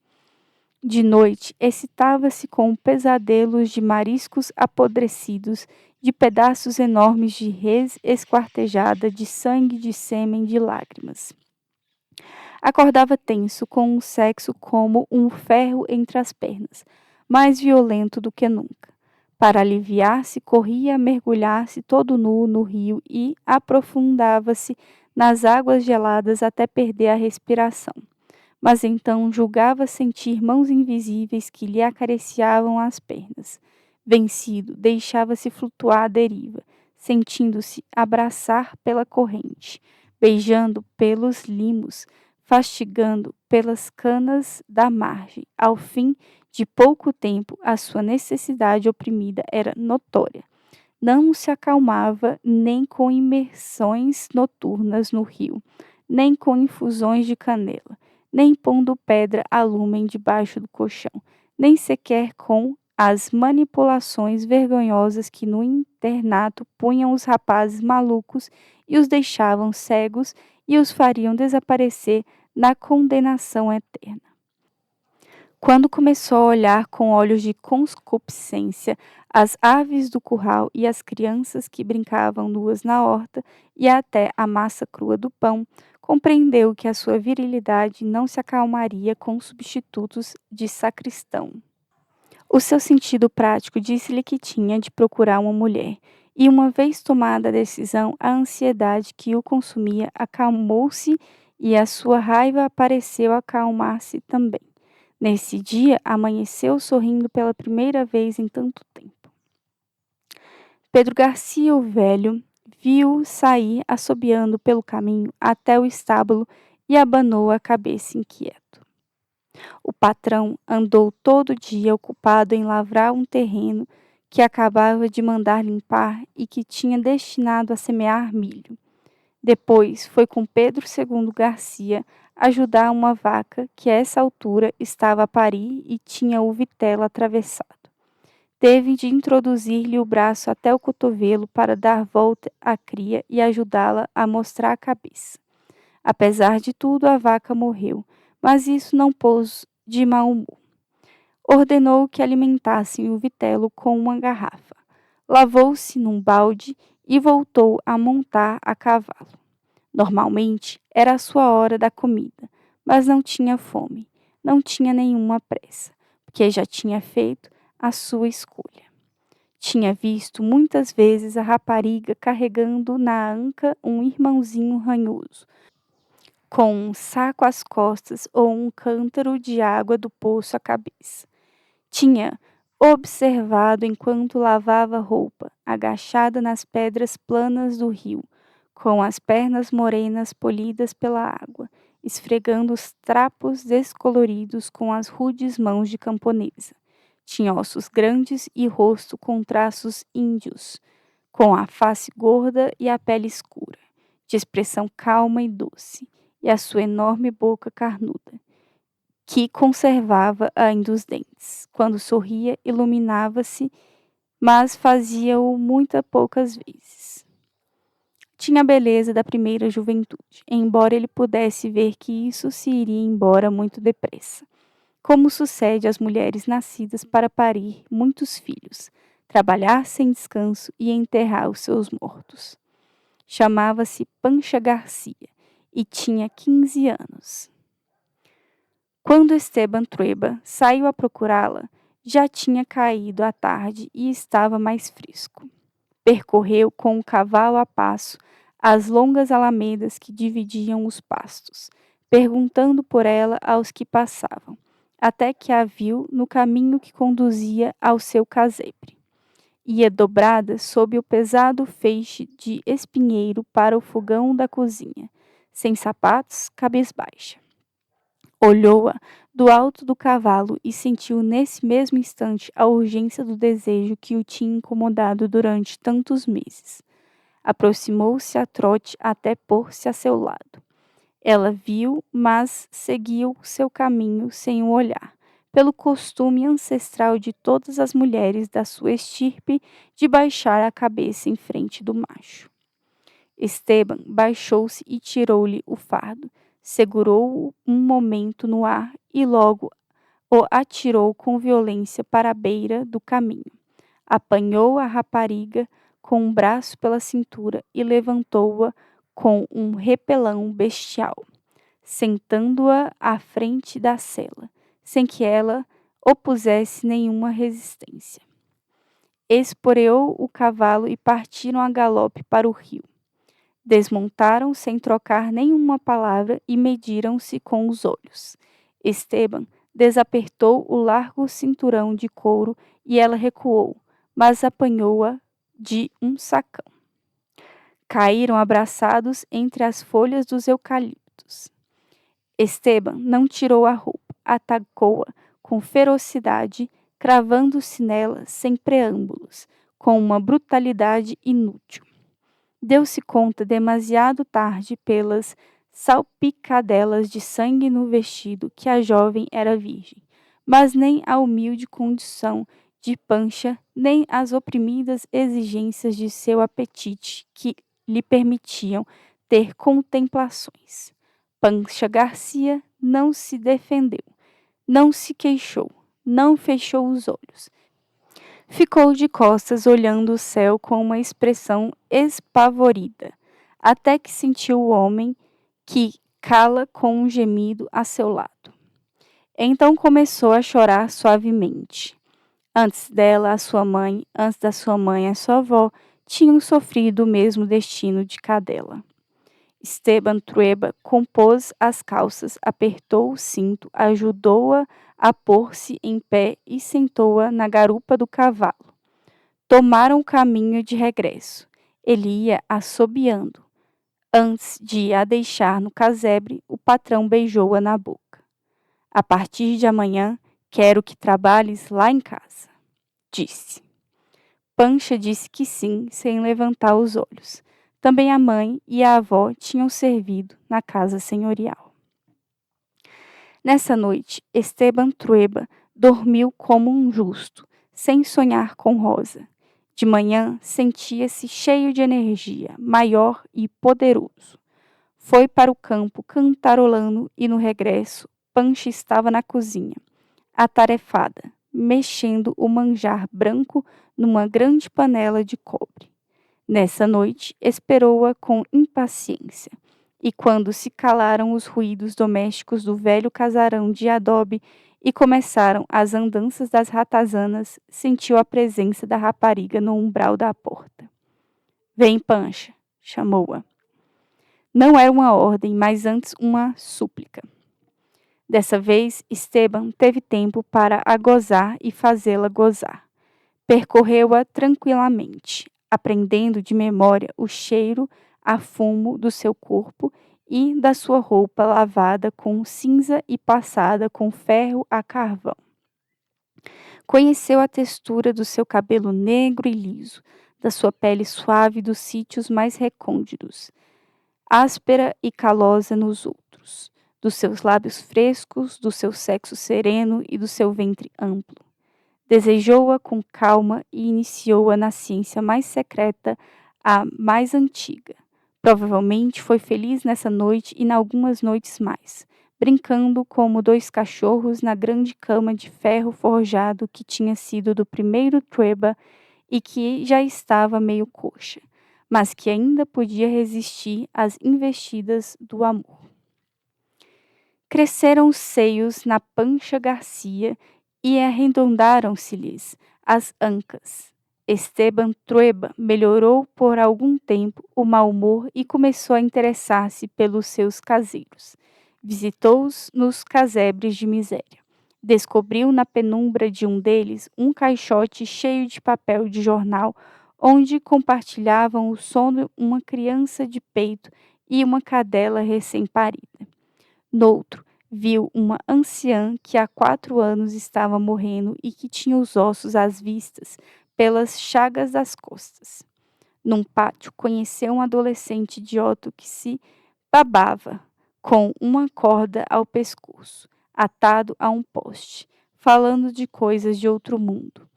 Speaker 1: De noite, excitava-se com pesadelos de mariscos apodrecidos, de pedaços enormes de res esquartejada, de sangue, de sêmen, de lágrimas. Acordava tenso, com o sexo como um ferro entre as pernas, mais violento do que nunca. Para aliviar-se, corria a mergulhar-se todo nu no rio e aprofundava-se nas águas geladas até perder a respiração. Mas então julgava sentir mãos invisíveis que lhe acariciavam as pernas. Vencido, deixava-se flutuar à deriva, sentindo-se abraçar pela corrente, beijando pelos limos, fastigando pelas canas da margem. Ao fim de pouco tempo, a sua necessidade oprimida era notória. Não se acalmava nem com imersões noturnas no rio, nem com infusões de canela, nem pondo pedra a lumen debaixo do colchão, nem sequer com as manipulações vergonhosas que no internato punham os rapazes malucos e os deixavam cegos e os fariam desaparecer na condenação eterna. Quando começou a olhar com olhos de concupiscência as aves do curral e as crianças que brincavam nuas na horta e até a massa crua do pão, compreendeu que a sua virilidade não se acalmaria com substitutos de sacristão. O seu sentido prático disse-lhe que tinha de procurar uma mulher, e uma vez tomada a decisão, a ansiedade que o consumia acalmou-se e a sua raiva pareceu acalmar-se também. Nesse dia, amanheceu sorrindo pela primeira vez em tanto tempo. Pedro Garcia, o velho, viu sair assobiando pelo caminho até o estábulo e abanou a cabeça inquieto. O patrão andou todo o dia ocupado em lavrar um terreno que acabava de mandar limpar e que tinha destinado a semear milho. Depois foi com Pedro II Garcia ajudar uma vaca que a essa altura estava a parir e tinha o vitelo atravessado. Teve de introduzir-lhe o braço até o cotovelo para dar volta à cria e ajudá-la a mostrar a cabeça. Apesar de tudo, a vaca morreu, mas isso não pôs de mau humor. Ordenou que alimentassem o vitelo com uma garrafa. Lavou-se num balde e voltou a montar a cavalo. Normalmente era a sua hora da comida, mas não tinha fome, não tinha nenhuma pressa, porque já tinha feito a sua escolha. Tinha visto muitas vezes a rapariga carregando na anca um irmãozinho ranhoso, com um saco às costas ou um cântaro de água do poço à cabeça. Tinha observado enquanto lavava roupa, agachada nas pedras planas do rio, com as pernas morenas polidas pela água, esfregando os trapos descoloridos com as rudes mãos de camponesa. Tinha ossos grandes e rosto com traços índios, com a face gorda e a pele escura, de expressão calma e doce, e a sua enorme boca carnuda, que conservava ainda os dentes. Quando sorria, iluminava-se, mas fazia-o muitas poucas vezes. Tinha a beleza da primeira juventude, embora ele pudesse ver que isso se iria embora muito depressa, como sucede às mulheres nascidas para parir muitos filhos, trabalhar sem descanso e enterrar os seus mortos. Chamava-se Pancha Garcia e tinha 15 anos. Quando Esteban Trueba saiu a procurá-la, já tinha caído a tarde e estava mais fresco. Percorreu com o cavalo a passo as longas alamedas que dividiam os pastos, perguntando por ela aos que passavam, até que a viu no caminho que conduzia ao seu casebre. Ia dobrada sob o pesado feixe de espinheiro para o fogão da cozinha, sem sapatos, cabisbaixa. Olhou-a do alto do cavalo e sentiu nesse mesmo instante a urgência do desejo que o tinha incomodado durante tantos meses. Aproximou-se a trote até pôr-se a seu lado. Ela viu, mas seguiu seu caminho sem o olhar, pelo costume ancestral de todas as mulheres da sua estirpe de baixar a cabeça em frente do macho. Esteban baixou-se e tirou-lhe o fardo. Segurou-o um momento no ar e logo o atirou com violência para a beira do caminho. Apanhou a rapariga com um braço pela cintura e levantou-a com um repelão bestial, sentando-a à frente da cela, sem que ela opusesse nenhuma resistência. Esporeou o cavalo e partiram a galope para o rio. Desmontaram sem trocar nenhuma palavra e mediram-se com os olhos. Esteban desapertou o largo cinturão de couro e ela recuou, mas apanhou-a de um sacão. Caíram abraçados entre as folhas dos eucaliptos. Esteban não tirou a roupa, atacou-a com ferocidade, cravando-se nela sem preâmbulos, com uma brutalidade inútil. Deu-se conta demasiado tarde pelas salpicadelas de sangue no vestido que a jovem era virgem, mas nem a humilde condição de Pancha, nem as oprimidas exigências de seu apetite que lhe permitiam ter contemplações. Pancha Garcia não se defendeu, não se queixou, não fechou os olhos. Ficou de costas olhando o céu com uma expressão espavorida, até que sentiu o homem que cala com um gemido a seu lado. Então começou a chorar suavemente. Antes dela, a sua mãe, antes da sua mãe, a sua avó, tinham sofrido o mesmo destino de cadela. Esteban Trueba compôs as calças, apertou o cinto, ajudou-a a pôr-se em pé e sentou-a na garupa do cavalo. Tomaram o caminho de regresso. Ele ia assobiando. Antes de a deixar no casebre, o patrão beijou-a na boca. A partir de amanhã, quero que trabalhes lá em casa, disse. Pancha disse que sim, sem levantar os olhos. Também a mãe e a avó tinham servido na casa senhorial. Nessa noite, Esteban Trueba dormiu como um justo, sem sonhar com Rosa. De manhã, sentia-se cheio de energia, maior e poderoso. Foi para o campo cantarolando e no regresso, Pancha estava na cozinha, atarefada, mexendo o manjar branco numa grande panela de cobre. Nessa noite, esperou-a com impaciência, e quando se calaram os ruídos domésticos do velho casarão de adobe e começaram as andanças das ratazanas, sentiu a presença da rapariga no umbral da porta. Vem, Pancha, chamou-a. Não era uma ordem, mas antes uma súplica. Dessa vez, Esteban teve tempo para a gozar e fazê-la gozar. Percorreu-a tranquilamente, aprendendo de memória o cheiro a fumo do seu corpo e da sua roupa lavada com cinza e passada com ferro a carvão. Conheceu a textura do seu cabelo negro e liso, da sua pele suave dos sítios mais recônditos, áspera e calosa nos outros, dos seus lábios frescos, do seu sexo sereno e do seu ventre amplo. Desejou-a com calma e iniciou-a na ciência mais secreta, a mais antiga. Provavelmente foi feliz nessa noite e em algumas noites mais, brincando como dois cachorros na grande cama de ferro forjado que tinha sido do primeiro Trueba e que já estava meio coxa, mas que ainda podia resistir às investidas do amor. Cresceram os seios na Pancha Garcia e arredondaram-se-lhes as ancas. Esteban Trueba melhorou por algum tempo o mau humor e começou a interessar-se pelos seus caseiros. Visitou-os nos casebres de miséria. Descobriu na penumbra de um deles um caixote cheio de papel de jornal, onde compartilhavam o sono uma criança de peito e uma cadela recém-parida. Noutro, viu uma anciã que há 4 anos estava morrendo e que tinha os ossos às vistas pelas chagas das costas. Num pátio, conheceu um adolescente idiota que se babava, com uma corda ao pescoço, atado a um poste, falando de coisas de outro mundo,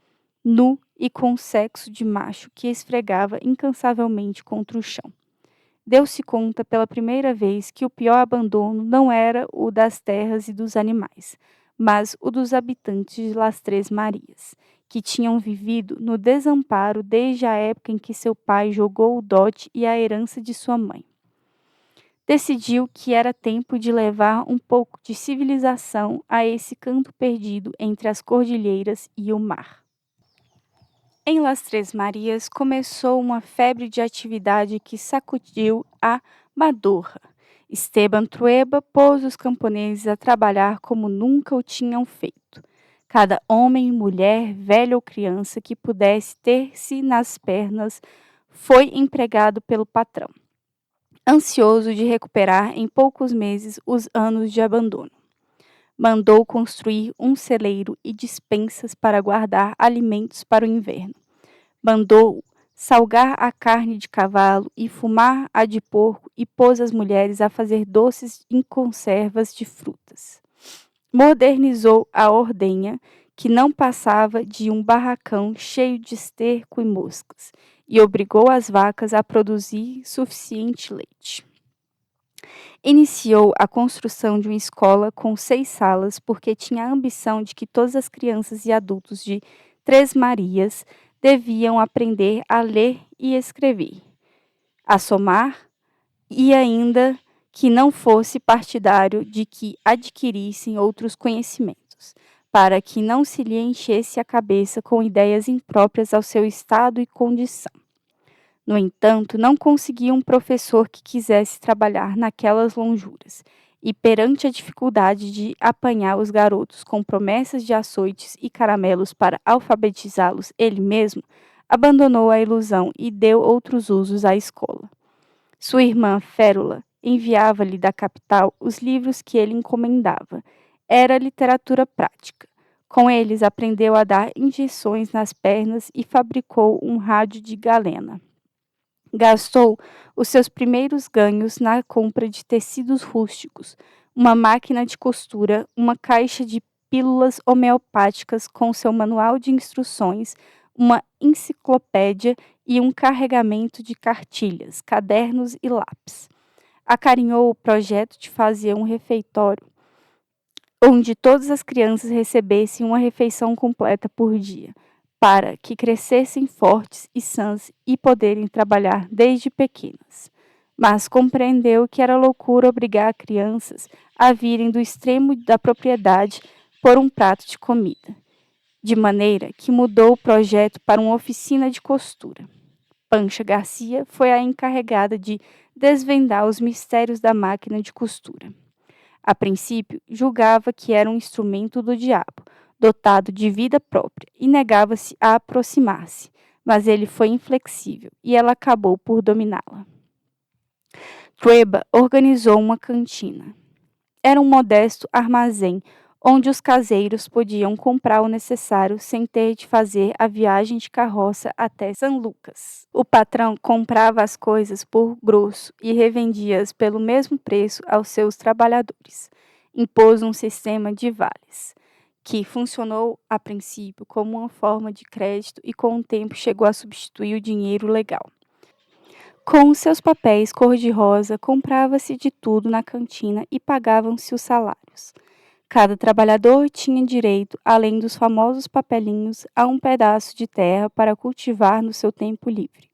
Speaker 1: nu e com sexo de macho que esfregava incansavelmente contra o chão. Deu-se conta pela primeira vez que o pior abandono não era o das terras e dos animais, mas o dos habitantes de Las Três Marias, que tinham vivido no desamparo desde a época em que seu pai jogou o dote e a herança de sua mãe. Decidiu que era tempo de levar um pouco de civilização a esse canto perdido entre as cordilheiras e o mar. Em Las Três Marias começou uma febre de atividade que sacudiu a Madorra. Esteban Trueba pôs os camponeses a trabalhar como nunca o tinham feito. Cada homem, mulher, velho ou criança que pudesse ter-se nas pernas foi empregado pelo patrão, ansioso de recuperar em poucos meses os anos de abandono. Mandou construir um celeiro e despensas para guardar alimentos para o inverno. Mandou salgar a carne de cavalo e fumar a de porco e pôs as mulheres a fazer doces em conservas de frutas. Modernizou a ordenha, que não passava de um barracão cheio de esterco e moscas, e obrigou as vacas a produzir suficiente leite. Iniciou a construção de uma escola com 6 salas, porque tinha a ambição de que todas as crianças e adultos de Três Marias deviam aprender a ler e escrever, a somar, e ainda que não fosse partidário de que adquirissem outros conhecimentos, para que não se lhe enchesse a cabeça com ideias impróprias ao seu estado e condição. No entanto, não conseguia um professor que quisesse trabalhar naquelas lonjuras, e perante a dificuldade de apanhar os garotos com promessas de açoites e caramelos para alfabetizá-los ele mesmo, abandonou a ilusão e deu outros usos à escola. Sua irmã Férula enviava-lhe da capital os livros que ele encomendava. Era literatura prática. Com eles aprendeu a dar injeções nas pernas e fabricou um rádio de galena. Gastou os seus primeiros ganhos na compra de tecidos rústicos, uma máquina de costura, uma caixa de pílulas homeopáticas com seu manual de instruções, uma enciclopédia e um carregamento de cartilhas, cadernos e lápis. Acarinhou o projeto de fazer um refeitório onde todas as crianças recebessem uma refeição completa por dia, para que crescessem fortes e sãs e poderem trabalhar desde pequenas. Mas compreendeu que era loucura obrigar crianças a virem do extremo da propriedade por um prato de comida, de maneira que mudou o projeto para uma oficina de costura. Pancha Garcia foi a encarregada de desvendar os mistérios da máquina de costura. A princípio, julgava que era um instrumento do diabo, dotado de vida própria, e negava-se a aproximar-se, mas ele foi inflexível e ela acabou por dominá-la. Trueba organizou uma cantina. Era um modesto armazém onde os caseiros podiam comprar o necessário sem ter de fazer a viagem de carroça até São Lucas. O patrão comprava as coisas por grosso e revendia-as pelo mesmo preço aos seus trabalhadores. Impôs um sistema de vales, que funcionou a princípio como uma forma de crédito e com o tempo chegou a substituir o dinheiro legal. Com os seus papéis cor-de-rosa, comprava-se de tudo na cantina e pagavam-se os salários. Cada trabalhador tinha direito, além dos famosos papelinhos, a um pedaço de terra para cultivar no seu tempo livre.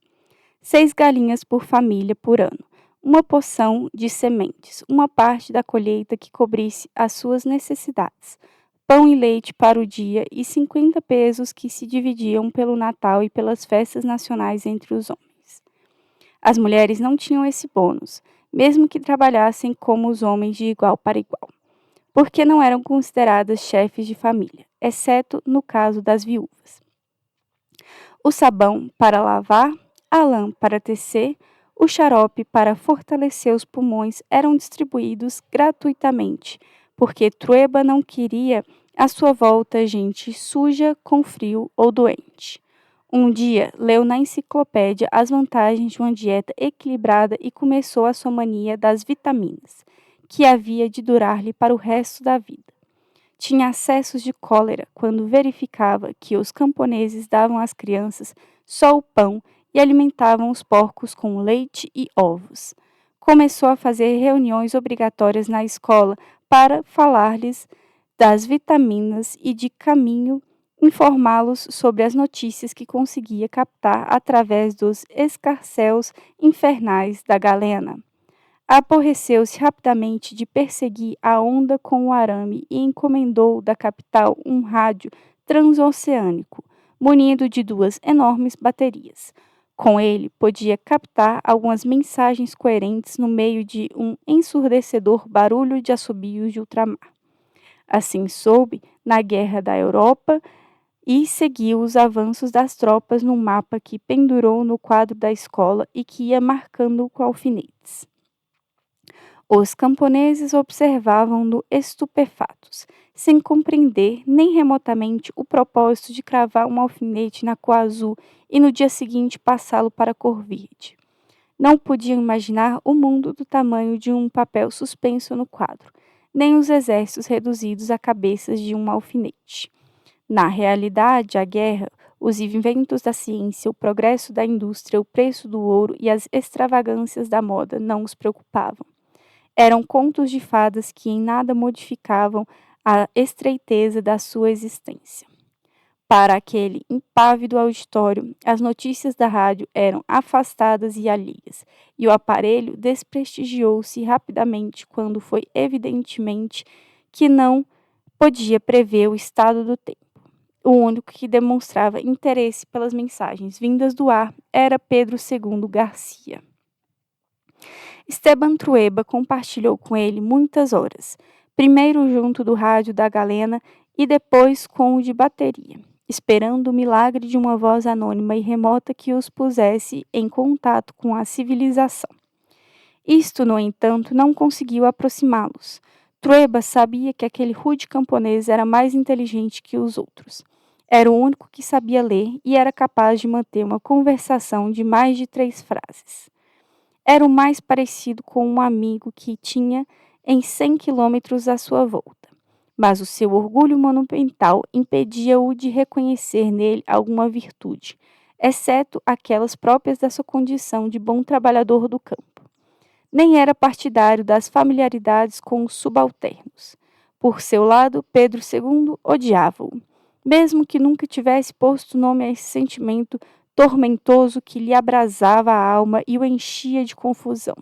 Speaker 1: 6 galinhas por família por ano, uma porção de sementes, uma parte da colheita que cobrisse as suas necessidades, pão e leite para o dia e 50 pesos que se dividiam pelo Natal e pelas festas nacionais entre os homens. As mulheres não tinham esse bônus, mesmo que trabalhassem como os homens de igual para igual, porque não eram consideradas chefes de família, exceto no caso das viúvas. O sabão para lavar, a lã para tecer, o xarope para fortalecer os pulmões eram distribuídos gratuitamente, porque Trueba não queria à sua volta gente suja, com frio ou doente. Um dia, leu na enciclopédia as vantagens de uma dieta equilibrada e começou a sua mania das vitaminas, que havia de durar-lhe para o resto da vida. Tinha acessos de cólera quando verificava que os camponeses davam às crianças só o pão e alimentavam os porcos com leite e ovos. Começou a fazer reuniões obrigatórias na escola para falar-lhes das vitaminas e de caminho informá-los sobre as notícias que conseguia captar através dos escarcéus infernais da galena. Aborreceu-se rapidamente de perseguir a onda com o arame e encomendou da capital um rádio transoceânico, munido de duas enormes baterias. Com ele, podia captar algumas mensagens coerentes no meio de um ensurdecedor barulho de assobios de ultramar. Assim soube, na guerra da Europa, e seguiu os avanços das tropas no mapa que pendurou no quadro da escola e que ia marcando com alfinetes. Os camponeses observavam-no estupefatos, sem compreender nem remotamente o propósito de cravar um alfinete na cor azul e no dia seguinte passá-lo para a cor verde. Não podiam imaginar o mundo do tamanho de um papel suspenso no quadro, nem os exércitos reduzidos a cabeças de um alfinete. Na realidade, a guerra, os inventos da ciência, o progresso da indústria, o preço do ouro e as extravagâncias da moda não os preocupavam. Eram contos de fadas que em nada modificavam a estreiteza da sua existência. Para aquele impávido auditório, as notícias da rádio eram afastadas e alheias, e o aparelho desprestigiou-se rapidamente quando foi evidentemente que não podia prever o estado do tempo. O único que demonstrava interesse pelas mensagens vindas do ar era Pedro II Garcia. Esteban Trueba compartilhou com ele muitas horas, primeiro junto do rádio da galena e depois com o de bateria, esperando o milagre de uma voz anônima e remota que os pusesse em contato com a civilização. Isto, no entanto, não conseguiu aproximá-los. Trueba sabia que aquele rude camponês era mais inteligente que os outros. Era o único que sabia ler e era capaz de manter uma conversação de mais de 3 frases. Era o mais parecido com um amigo que tinha em 100 quilômetros à sua volta. Mas o seu orgulho monumental impedia-o de reconhecer nele alguma virtude, exceto aquelas próprias da sua condição de bom trabalhador do campo. Nem era partidário das familiaridades com os subalternos. Por seu lado, Pedro II odiava-o, mesmo que nunca tivesse posto nome a esse sentimento tormentoso que lhe abrasava a alma e o enchia de confusão.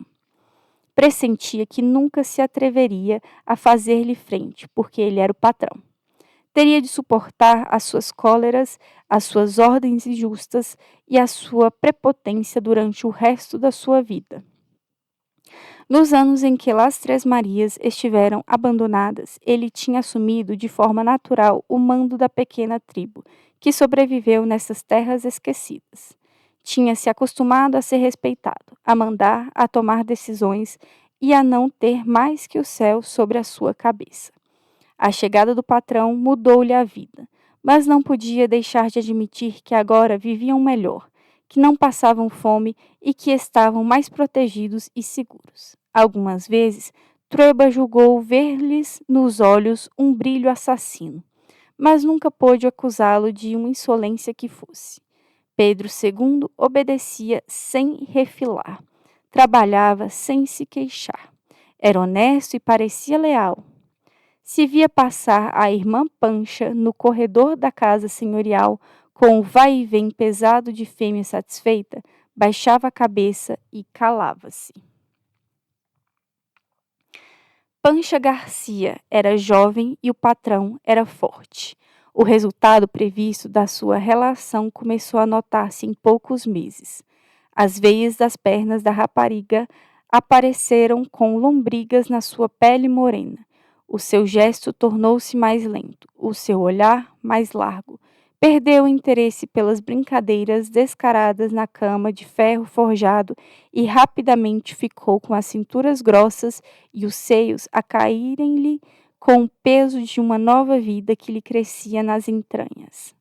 Speaker 1: Pressentia que nunca se atreveria a fazer-lhe frente, porque ele era o patrão. Teria de suportar as suas cóleras, as suas ordens injustas e a sua prepotência durante o resto da sua vida. Nos anos em que Las Três Marias estiveram abandonadas, ele tinha assumido de forma natural o mando da pequena tribo, que sobreviveu nessas terras esquecidas. Tinha se acostumado a ser respeitado, a mandar, a tomar decisões e a não ter mais que o céu sobre a sua cabeça. A chegada do patrão mudou-lhe a vida, mas não podia deixar de admitir que agora viviam melhor, que não passavam fome e que estavam mais protegidos e seguros. Algumas vezes, Trueba julgou ver-lhes nos olhos um brilho assassino, mas nunca pôde acusá-lo de uma insolência que fosse. Pedro II obedecia sem refilar, trabalhava sem se queixar. Era honesto e parecia leal. Se via passar a irmã Pancha no corredor da casa senhorial com o vai e vem pesado de fêmea satisfeita, baixava a cabeça e calava-se. Pancha Garcia era jovem e o patrão era forte. O resultado previsto da sua relação começou a notar-se em poucos meses. As veias das pernas da rapariga apareceram com lombrigas na sua pele morena. O seu gesto tornou-se mais lento, o seu olhar mais largo. Perdeu o interesse pelas brincadeiras descaradas na cama de ferro forjado e rapidamente ficou com as cinturas grossas e os seios a caírem-lhe com o peso de uma nova vida que lhe crescia nas entranhas.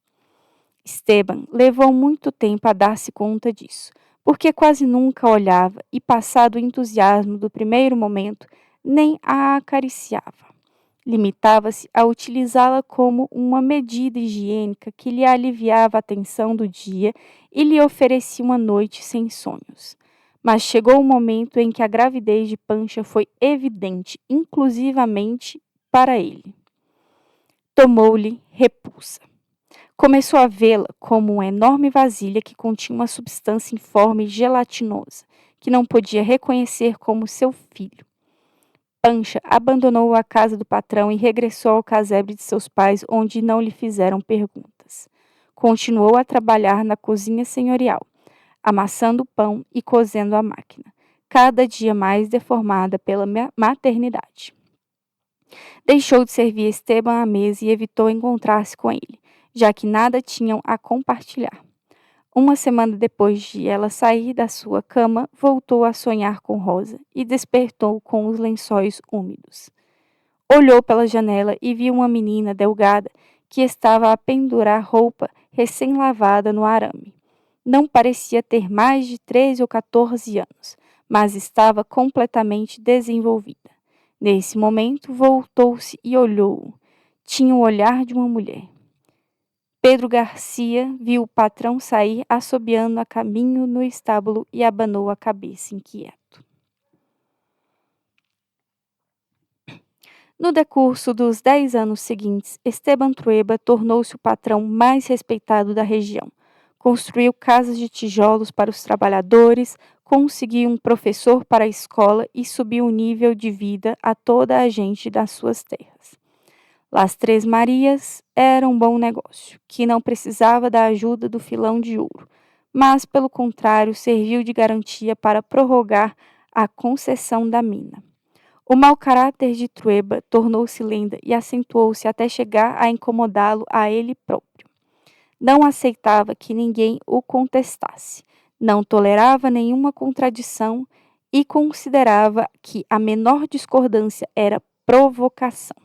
Speaker 1: Esteban levou muito tempo a dar-se conta disso, porque quase nunca olhava e, passado o entusiasmo do primeiro momento, nem a acariciava. Limitava-se a utilizá-la como uma medida higiênica que lhe aliviava a tensão do dia e lhe oferecia uma noite sem sonhos. Mas chegou o momento em que a gravidez de Pancha foi evidente, inclusivamente para ele. tomou-lhe repulsa. Começou a vê-la como uma enorme vasilha que continha uma substância informe e gelatinosa, que não podia reconhecer como seu filho. Pancha abandonou a casa do patrão e regressou ao casebre de seus pais, onde não lhe fizeram perguntas. Continuou a trabalhar na cozinha senhorial, amassando pão e cozendo a máquina, cada dia mais deformada pela maternidade. Deixou de servir Esteban à mesa e evitou encontrar-se com ele, já que nada tinham a compartilhar. Uma semana depois de ela sair da sua cama, voltou a sonhar com Rosa e despertou com os lençóis úmidos. Olhou pela janela e viu uma menina delgada que estava a pendurar roupa recém-lavada no arame. Não parecia ter mais de 13 ou 14 anos, mas estava completamente desenvolvida. Nesse momento, voltou-se e olhou-o. Tinha o olhar de uma mulher. Pedro Garcia viu o patrão sair assobiando a caminho no estábulo e abanou a cabeça inquieto. No decurso dos 10 anos seguintes, Esteban Trueba tornou-se o patrão mais respeitado da região. Construiu casas de tijolos para os trabalhadores, conseguiu um professor para a escola e subiu o nível de vida a toda a gente das suas terras. Las Três Marias era um bom negócio, que não precisava da ajuda do filão de ouro, mas, pelo contrário, serviu de garantia para prorrogar a concessão da mina. O mau caráter de Trueba tornou-se lenda e acentuou-se até chegar a incomodá-lo a ele próprio. Não aceitava que ninguém o contestasse, não tolerava nenhuma contradição e considerava que a menor discordância era provocação.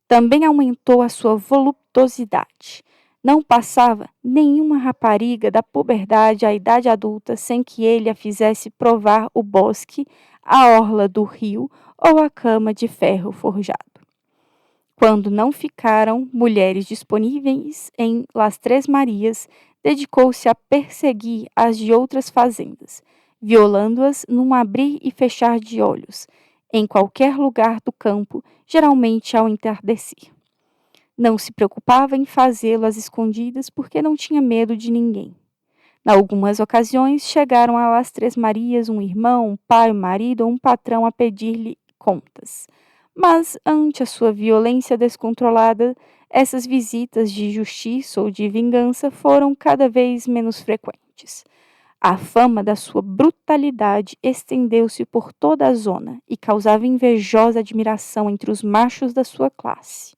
Speaker 1: Também aumentou a sua voluptuosidade. Não passava nenhuma rapariga da puberdade à idade adulta sem que ele a fizesse provar o bosque, a orla do rio ou a cama de ferro forjado. Quando não ficaram mulheres disponíveis em Las Três Marias, dedicou-se a perseguir as de outras fazendas, violando-as num abrir e fechar de olhos, em qualquer lugar do campo, geralmente ao entardecer. Não se preocupava em fazê-lo às escondidas porque não tinha medo de ninguém. Em algumas ocasiões, chegaram a Las Três Marias um irmão, um pai, um marido ou um patrão a pedir-lhe contas. Mas, ante a sua violência descontrolada, essas visitas de justiça ou de vingança foram cada vez menos frequentes. A fama da sua brutalidade estendeu-se por toda a zona e causava invejosa admiração entre os machos da sua classe.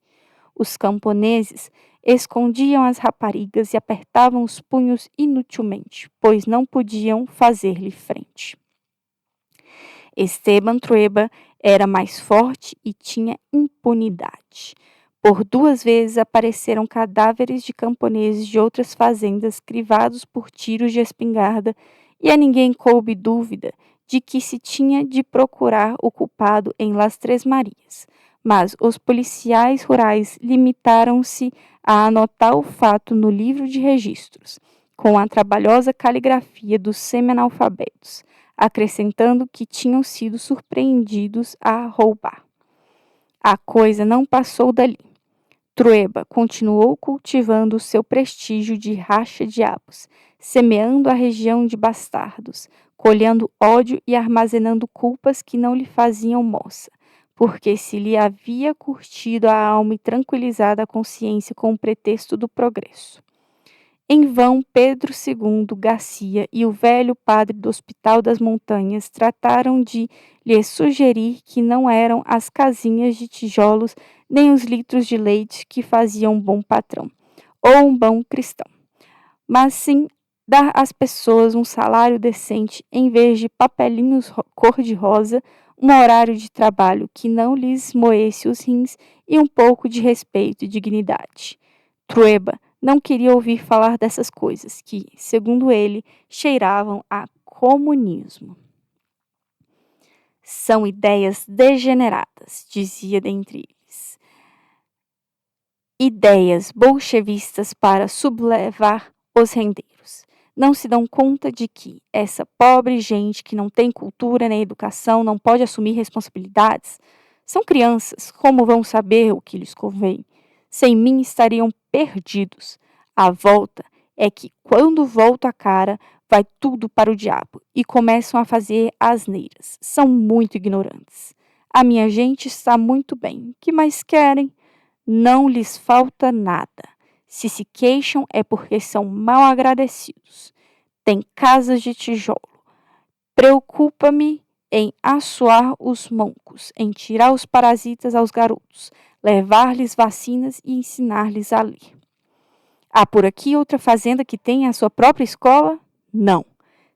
Speaker 1: Os camponeses escondiam as raparigas e apertavam os punhos inutilmente, pois não podiam fazer-lhe frente. Esteban Trueba era mais forte e tinha impunidade. Por 2 vezes apareceram cadáveres de camponeses de outras fazendas crivados por tiros de espingarda e a ninguém coube dúvida de que se tinha de procurar o culpado em Las Três Marias. Mas os policiais rurais limitaram-se a anotar o fato no livro de registros, com a trabalhosa caligrafia dos semi-analfabetos, acrescentando que tinham sido surpreendidos a roubar. A coisa não passou dali. Trueba continuou cultivando o seu prestígio de racha-diabos, semeando a região de bastardos, colhendo ódio e armazenando culpas que não lhe faziam moça, porque se lhe havia curtido a alma e tranquilizado a consciência com o pretexto do progresso. Em vão, Pedro II Garcia e o velho padre do Hospital das Montanhas trataram de lhe sugerir que não eram as casinhas de tijolos nem os litros de leite que faziam um bom patrão, ou um bom cristão, mas sim dar às pessoas um salário decente em vez de papelinhos cor-de-rosa, um horário de trabalho que não lhes moesse os rins e um pouco de respeito e dignidade. Trueba não queria ouvir falar dessas coisas que, segundo ele, cheiravam a comunismo. São ideias degeneradas, dizia dentre eles. Ideias bolchevistas para sublevar os rendeiros. Não se dão conta de que essa pobre gente que não tem cultura nem educação não pode assumir responsabilidades? São crianças, como vão saber o que lhes convém? Sem mim estariam perdidos. A volta é que, quando volto a cara, vai tudo para o diabo e começam a fazer asneiras. São muito ignorantes. A minha gente está muito bem. Que mais querem? Não lhes falta nada. Se queixam é porque são mal agradecidos. Têm casas de tijolo. Preocupa-me em assoar os moncos, em tirar os parasitas aos garotos, levar-lhes vacinas e ensinar-lhes a ler. Há por aqui outra fazenda que tem a sua própria escola? Não.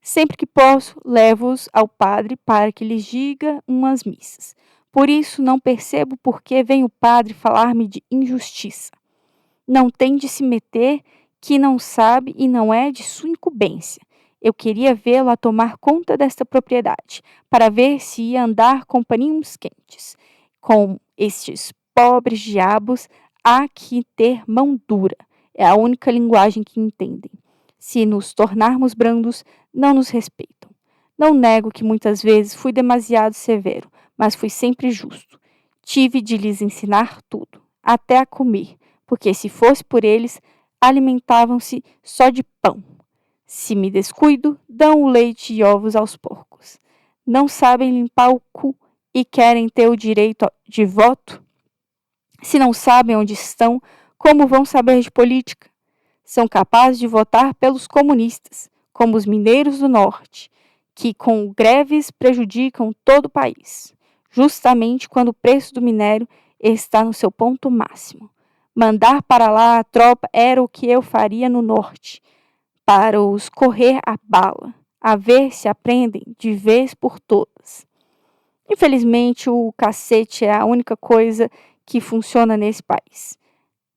Speaker 1: Sempre que posso, levo-os ao padre para que lhes diga umas missas. Por isso não percebo por que vem o padre falar-me de injustiça. Não tem de se meter que não sabe e não é de sua incumbência. Eu queria vê-lo a tomar conta desta propriedade, para ver se ia andar com paninhos quentes. Com estes pobres diabos, há que ter mão dura. É a única linguagem que entendem. Se nos tornarmos brandos, não nos respeitam. Não nego que muitas vezes fui demasiado severo, mas fui sempre justo. Tive de lhes ensinar tudo, até a comer, porque se fosse por eles, alimentavam-se só de pão. Se me descuido, dão o leite e ovos aos porcos. Não sabem limpar o cu e querem ter o direito de voto? Se não sabem onde estão, como vão saber de política? São capazes de votar pelos comunistas, como os mineiros do norte, que com greves prejudicam todo o país, justamente quando o preço do minério está no seu ponto máximo. Mandar para lá a tropa era o que eu faria no norte, para os correr a bala, a ver se aprendem de vez por todas. Infelizmente, o cacete é a única coisa que funciona nesse país.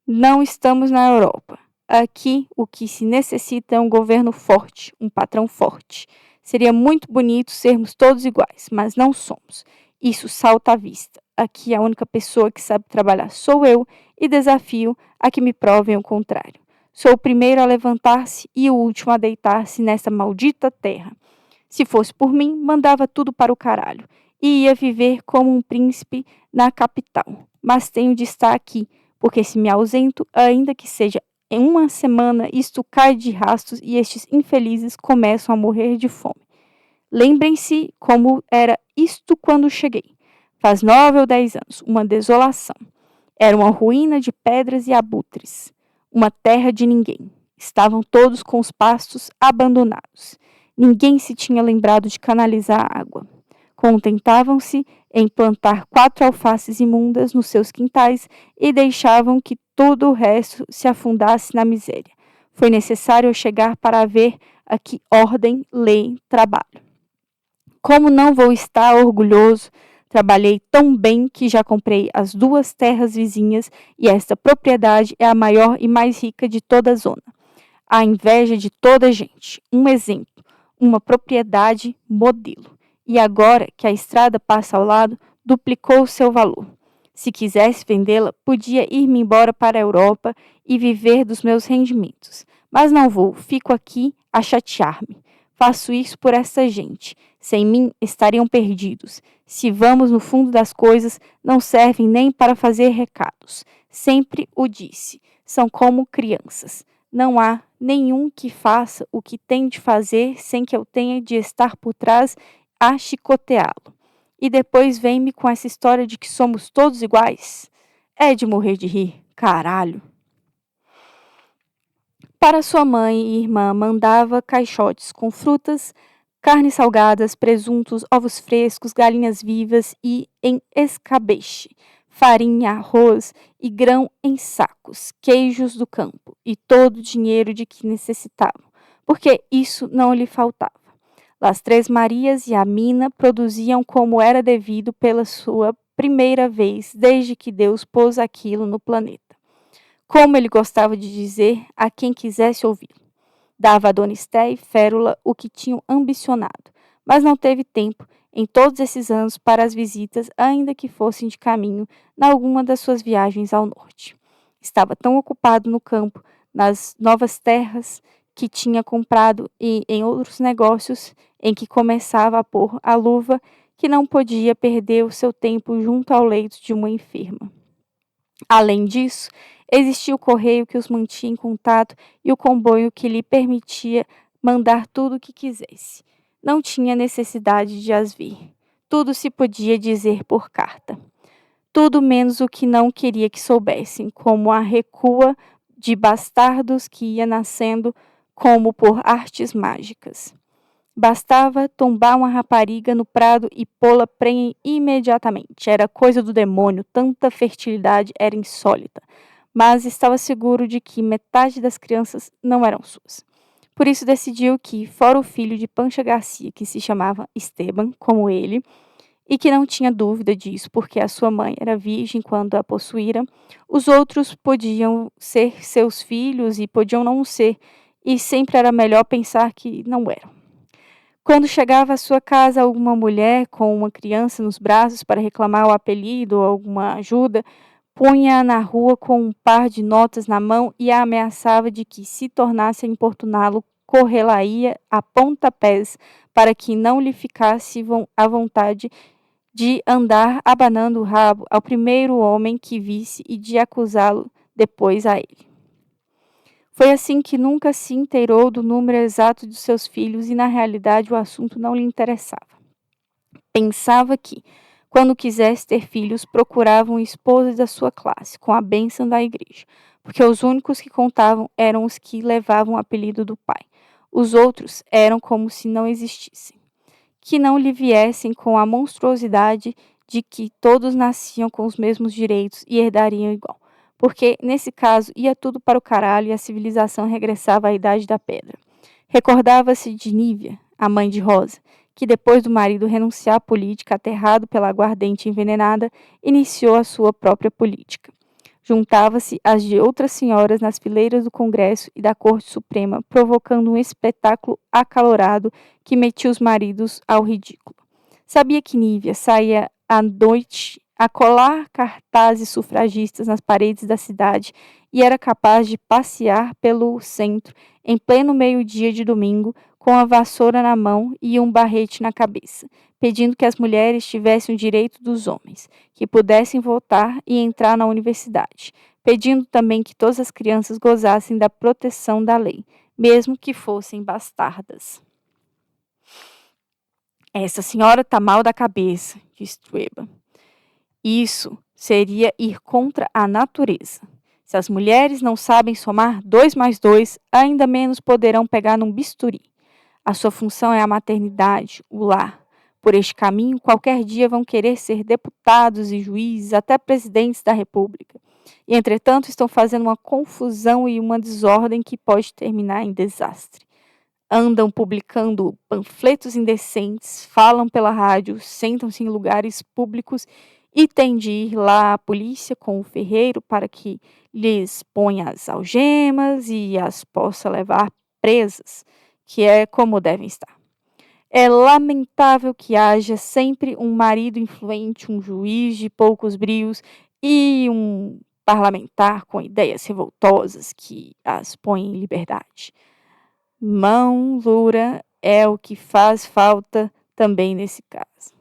Speaker 1: Não estamos na Europa. Aqui, o que se necessita é um governo forte, um patrão forte. Seria muito bonito sermos todos iguais, mas não somos. Isso salta à vista. Aqui a única pessoa que sabe trabalhar sou eu e desafio a que me provem o contrário. Sou o primeiro a levantar-se e o último a deitar-se nessa maldita terra. Se fosse por mim, mandava tudo para o caralho e ia viver como um príncipe na capital. Mas tenho de estar aqui, porque se me ausento, ainda que seja em uma semana, isto cai de rastos e estes infelizes começam a morrer de fome. Lembrem-se como era isto quando cheguei. Faz 9 ou 10 anos, uma desolação. Era uma ruína de pedras e abutres. Uma terra de ninguém. Estavam todos com os pastos abandonados. Ninguém se tinha lembrado de canalizar a água. Contentavam-se em plantar 4 alfaces imundas nos seus quintais e deixavam que todo o resto se afundasse na miséria. Foi necessário eu chegar para ver aqui ordem, lei, trabalho. Como não vou estar orgulhoso? Trabalhei tão bem que já comprei as 2 terras vizinhas e esta propriedade é a maior e mais rica de toda a zona. A inveja de toda a gente. Um exemplo, uma propriedade modelo. E agora que a estrada passa ao lado, duplicou o seu valor. Se quisesse vendê-la, podia ir-me embora para a Europa e viver dos meus rendimentos. Mas não vou, fico aqui a chatear-me. Faço isso por essa gente. Sem mim, estariam perdidos. Se vamos no fundo das coisas, não servem nem para fazer recados. Sempre o disse. São como crianças. Não há nenhum que faça o que tem de fazer sem que eu tenha de estar por trás a chicoteá-lo. E depois vem-me com essa história de que somos todos iguais. É de morrer de rir. Caralho. Para sua mãe e irmã mandava caixotes com frutas, carnes salgadas, presuntos, ovos frescos, galinhas vivas e em escabeche, farinha, arroz e grão em sacos, queijos do campo e todo o dinheiro de que necessitavam, porque isso não lhe faltava. As 3 Marias e a Mina produziam como era devido pela sua primeira vez desde que Deus pôs aquilo no planeta. Como ele gostava de dizer a quem quisesse ouvi-lo. Dava a Dona Esté e Férula o que tinham ambicionado, mas não teve tempo, em todos esses anos, para as visitas, ainda que fossem de caminho, em alguma das suas viagens ao norte. Estava tão ocupado no campo, nas novas terras que tinha comprado e em outros negócios em que começava a pôr a luva, que não podia perder o seu tempo junto ao leito de uma enferma. Além disso, Existia o correio que os mantinha em contato e o comboio que lhe permitia mandar tudo o que quisesse. Não tinha necessidade de as ver. Tudo se podia dizer por carta. Tudo menos o que não queria que soubessem, como a recua de bastardos que ia nascendo como por artes mágicas. Bastava tombar uma rapariga no prado e pô-la prenhe imediatamente. Era coisa do demônio, tanta fertilidade era insólita. Mas estava seguro de que metade das crianças não eram suas. Por isso decidiu que, fora o filho de Pancha Garcia, que se chamava Esteban, como ele, e que não tinha dúvida disso, porque a sua mãe era virgem quando a possuíra, os outros podiam ser seus filhos e podiam não ser, e sempre era melhor pensar que não eram. Quando chegava à sua casa alguma mulher com uma criança nos braços para reclamar o apelido ou alguma ajuda, punha-a na rua com um par de notas na mão e a ameaçava de que, se tornasse a importuná-lo, corrê-la-ia a pontapés para que não lhe ficasse à vontade de andar abanando o rabo ao primeiro homem que visse e de acusá-lo depois a ele. Foi assim que nunca se inteirou do número exato de seus filhos e, na realidade, o assunto não lhe interessava. Pensava que, quando quisesse ter filhos, procuravam esposas da sua classe, com a bênção da igreja, porque os únicos que contavam eram os que levavam o apelido do pai. Os outros eram como se não existissem. Que não lhe viessem com a monstruosidade de que todos nasciam com os mesmos direitos e herdariam igual. Porque, nesse caso, ia tudo para o caralho e a civilização regressava à Idade da Pedra. Recordava-se de Nívia, a mãe de Rosa, que depois do marido renunciar à política, aterrado pela aguardente envenenada, iniciou a sua própria política. Juntava-se às de outras senhoras nas fileiras do Congresso e da Corte Suprema, provocando um espetáculo acalorado que metia os maridos ao ridículo. Sabia que Nívia saía à noite a colar cartazes sufragistas nas paredes da cidade e era capaz de passear pelo centro em pleno meio-dia de domingo com a vassoura na mão e um barrete na cabeça, pedindo que as mulheres tivessem o direito dos homens, que pudessem votar e entrar na universidade, pedindo também que todas as crianças gozassem da proteção da lei, mesmo que fossem bastardas. Essa senhora está mal da cabeça, disse Trueba. Isso seria ir contra a natureza. Se as mulheres não sabem somar 2 mais 2, ainda menos poderão pegar num bisturi. A sua função é a maternidade, o lar. Por este caminho, qualquer dia vão querer ser deputados e juízes, até presidentes da República. E, entretanto, estão fazendo uma confusão e uma desordem que pode terminar em desastre. Andam publicando panfletos indecentes, falam pela rádio, sentam-se em lugares públicos e tem de ir lá a polícia com o ferreiro para que lhes ponha as algemas e as possa levar presas, que é como devem estar. É lamentável que haja sempre um marido influente, um juiz de poucos brios e um parlamentar com ideias revoltosas que as põem em liberdade. Mão dura é o que faz falta também nesse caso.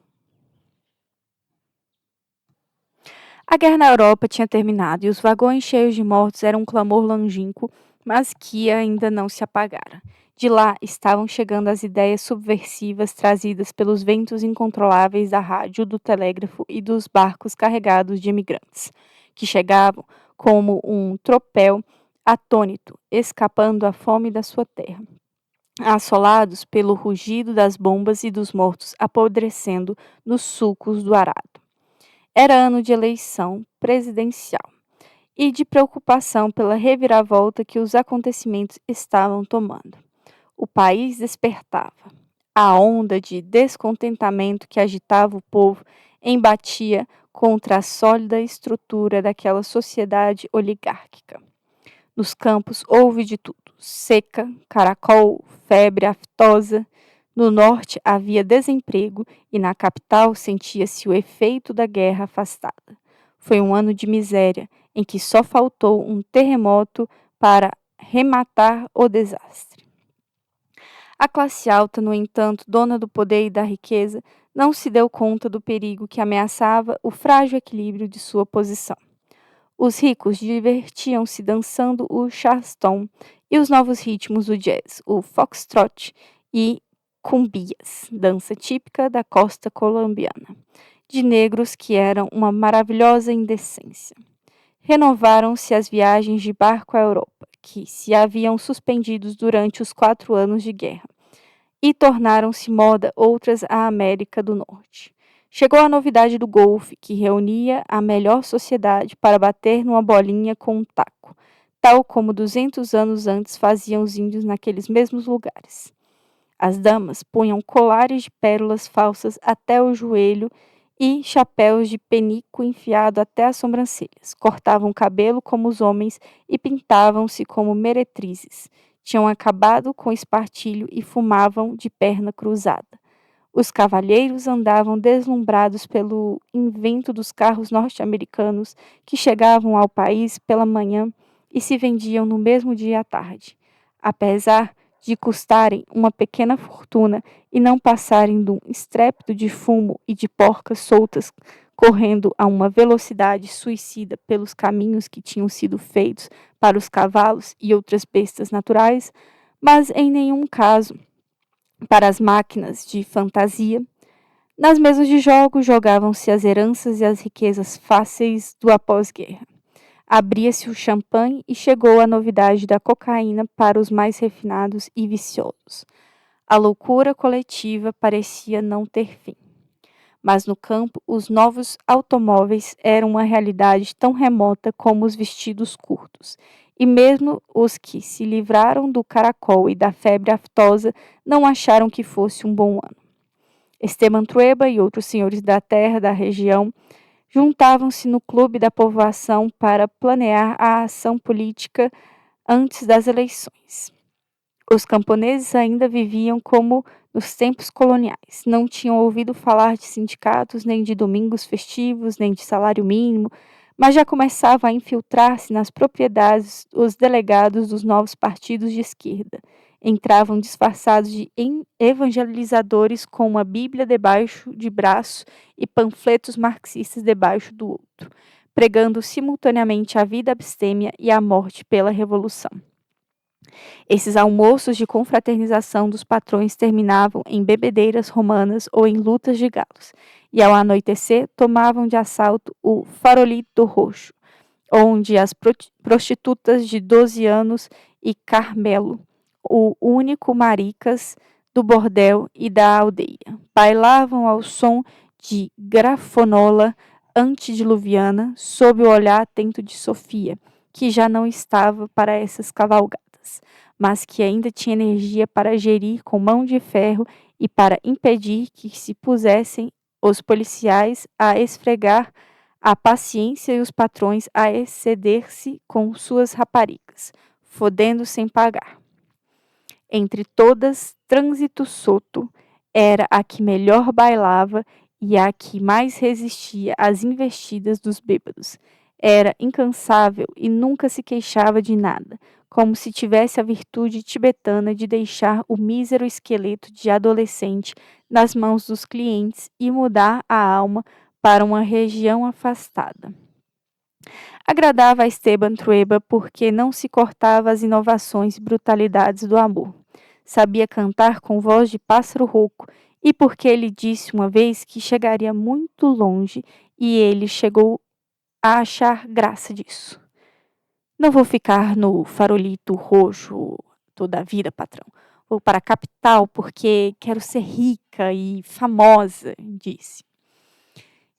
Speaker 1: A guerra na Europa tinha terminado e os vagões cheios de mortos eram um clamor longínquo, mas que ainda não se apagara. De lá estavam chegando as ideias subversivas trazidas pelos ventos incontroláveis da rádio, do telégrafo e dos barcos carregados de imigrantes, que chegavam como um tropel atônito, escapando à fome da sua terra, assolados pelo rugido das bombas e dos mortos apodrecendo nos sulcos do arado. Era ano de eleição presidencial e de preocupação pela reviravolta que os acontecimentos estavam tomando. O país despertava. A onda de descontentamento que agitava o povo embatia contra a sólida estrutura daquela sociedade oligárquica. Nos campos houve de tudo: seca, caracol, febre aftosa. No norte havia desemprego e na capital sentia-se o efeito da guerra afastada. Foi um ano de miséria, em que só faltou um terremoto para rematar o desastre. A classe alta, no entanto, dona do poder e da riqueza, não se deu conta do perigo que ameaçava o frágil equilíbrio de sua posição. Os ricos divertiam-se dançando o charleston e os novos ritmos do jazz, o foxtrot e cumbias, dança típica da costa colombiana, de negros que eram uma maravilhosa indecência. Renovaram-se as viagens de barco à Europa, que se haviam suspendidos durante os 4 anos de guerra, e tornaram-se moda outras à América do Norte. Chegou a novidade do golfe, que reunia a melhor sociedade para bater numa bolinha com um taco, tal como 200 anos antes faziam os índios naqueles mesmos lugares. As damas punham colares de pérolas falsas até o joelho e chapéus de penico enfiado até as sobrancelhas. Cortavam o cabelo como os homens e pintavam-se como meretrizes. Tinham acabado com espartilho e fumavam de perna cruzada. Os cavalheiros andavam deslumbrados pelo invento dos carros norte-americanos que chegavam ao país pela manhã e se vendiam no mesmo dia à tarde. Apesar de custarem uma pequena fortuna e não passarem de um estrépito de fumo e de porcas soltas correndo a uma velocidade suicida pelos caminhos que tinham sido feitos para os cavalos e outras bestas naturais, mas em nenhum caso para as máquinas de fantasia. Nas mesas de jogos jogavam-se as heranças e as riquezas fáceis do após-guerra. Abria-se o champanhe e chegou a novidade da cocaína para os mais refinados e viciosos. A loucura coletiva parecia não ter fim. Mas no campo, os novos automóveis eram uma realidade tão remota como os vestidos curtos. E mesmo os que se livraram do caracol e da febre aftosa não acharam que fosse um bom ano. Esteban Trueba e outros senhores da terra da região juntavam-se no clube da povoação para planear a ação política antes das eleições. Os camponeses ainda viviam como nos tempos coloniais. Não tinham ouvido falar de sindicatos, nem de domingos festivos, nem de salário mínimo, mas já começavam a infiltrar-se nas propriedades os delegados dos novos partidos de esquerda. Entravam disfarçados de evangelizadores com uma Bíblia debaixo de braço e panfletos marxistas debaixo do outro, pregando simultaneamente a vida abstêmia e a morte pela revolução. Esses almoços de confraternização dos patrões terminavam em bebedeiras romanas ou em lutas de galos, e ao anoitecer tomavam de assalto o Farolito Roxo, onde as prostitutas de 12 anos e Carmelo, o único maricas do bordel e da aldeia, bailavam ao som de grafonola antediluviana sob o olhar atento de Sofia, que já não estava para essas cavalgadas, mas que ainda tinha energia para gerir com mão de ferro e para impedir que se pusessem os policiais a esfregar a paciência e os patrões a exceder-se com suas raparigas, fodendo sem pagar. Entre todas, Trânsito Soto era a que melhor bailava e a que mais resistia às investidas dos bêbados. Era incansável e nunca se queixava de nada, como se tivesse a virtude tibetana de deixar o mísero esqueleto de adolescente nas mãos dos clientes e mudar a alma para uma região afastada. Agradava a Esteban Trueba porque não se cortava às inovações e brutalidades do amor. Sabia cantar com voz de pássaro rouco e porque ele disse uma vez que chegaria muito longe e ele chegou a achar graça disso. Não vou ficar no Farolito Roxo toda a vida, patrão. Vou para a capital porque quero ser rica e famosa, disse.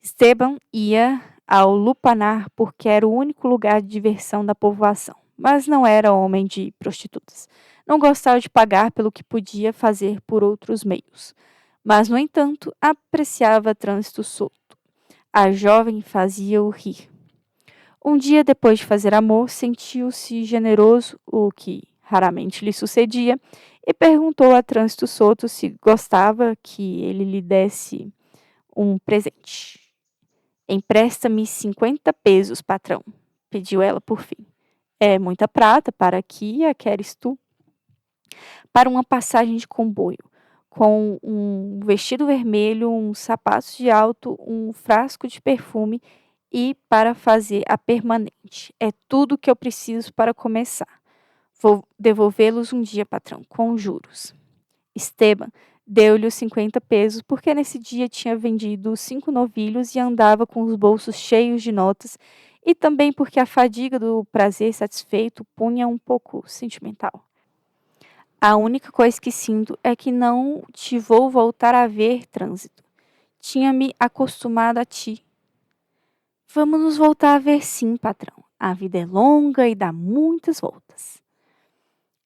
Speaker 1: Esteban ia ao lupanar porque era o único lugar de diversão da povoação, mas não era homem de prostitutas. Não gostava de pagar pelo que podia fazer por outros meios, mas, no entanto, apreciava Trânsito Solto. A jovem fazia-o rir. Um dia depois de fazer amor, sentiu-se generoso, o que raramente lhe sucedia, e perguntou a Trânsito Solto se gostava que ele lhe desse um presente. Empresta-me 50 pesos, patrão, pediu ela por fim. É muita prata, para que a queres tu? Para uma passagem de comboio, com um vestido vermelho, uns sapatos de alto, um frasco de perfume e para fazer a permanente. É tudo que eu preciso para começar. Vou devolvê-los um dia, patrão, com juros. Esteban deu-lhe os 50 pesos, porque nesse dia tinha vendido 5 novilhos e andava com os bolsos cheios de notas, e também porque a fadiga do prazer satisfeito punha um pouco sentimental. A única coisa que sinto é que não te vou voltar a ver, Trânsito. Tinha-me acostumado a ti. Vamos nos voltar a ver sim, patrão. A vida é longa e dá muitas voltas.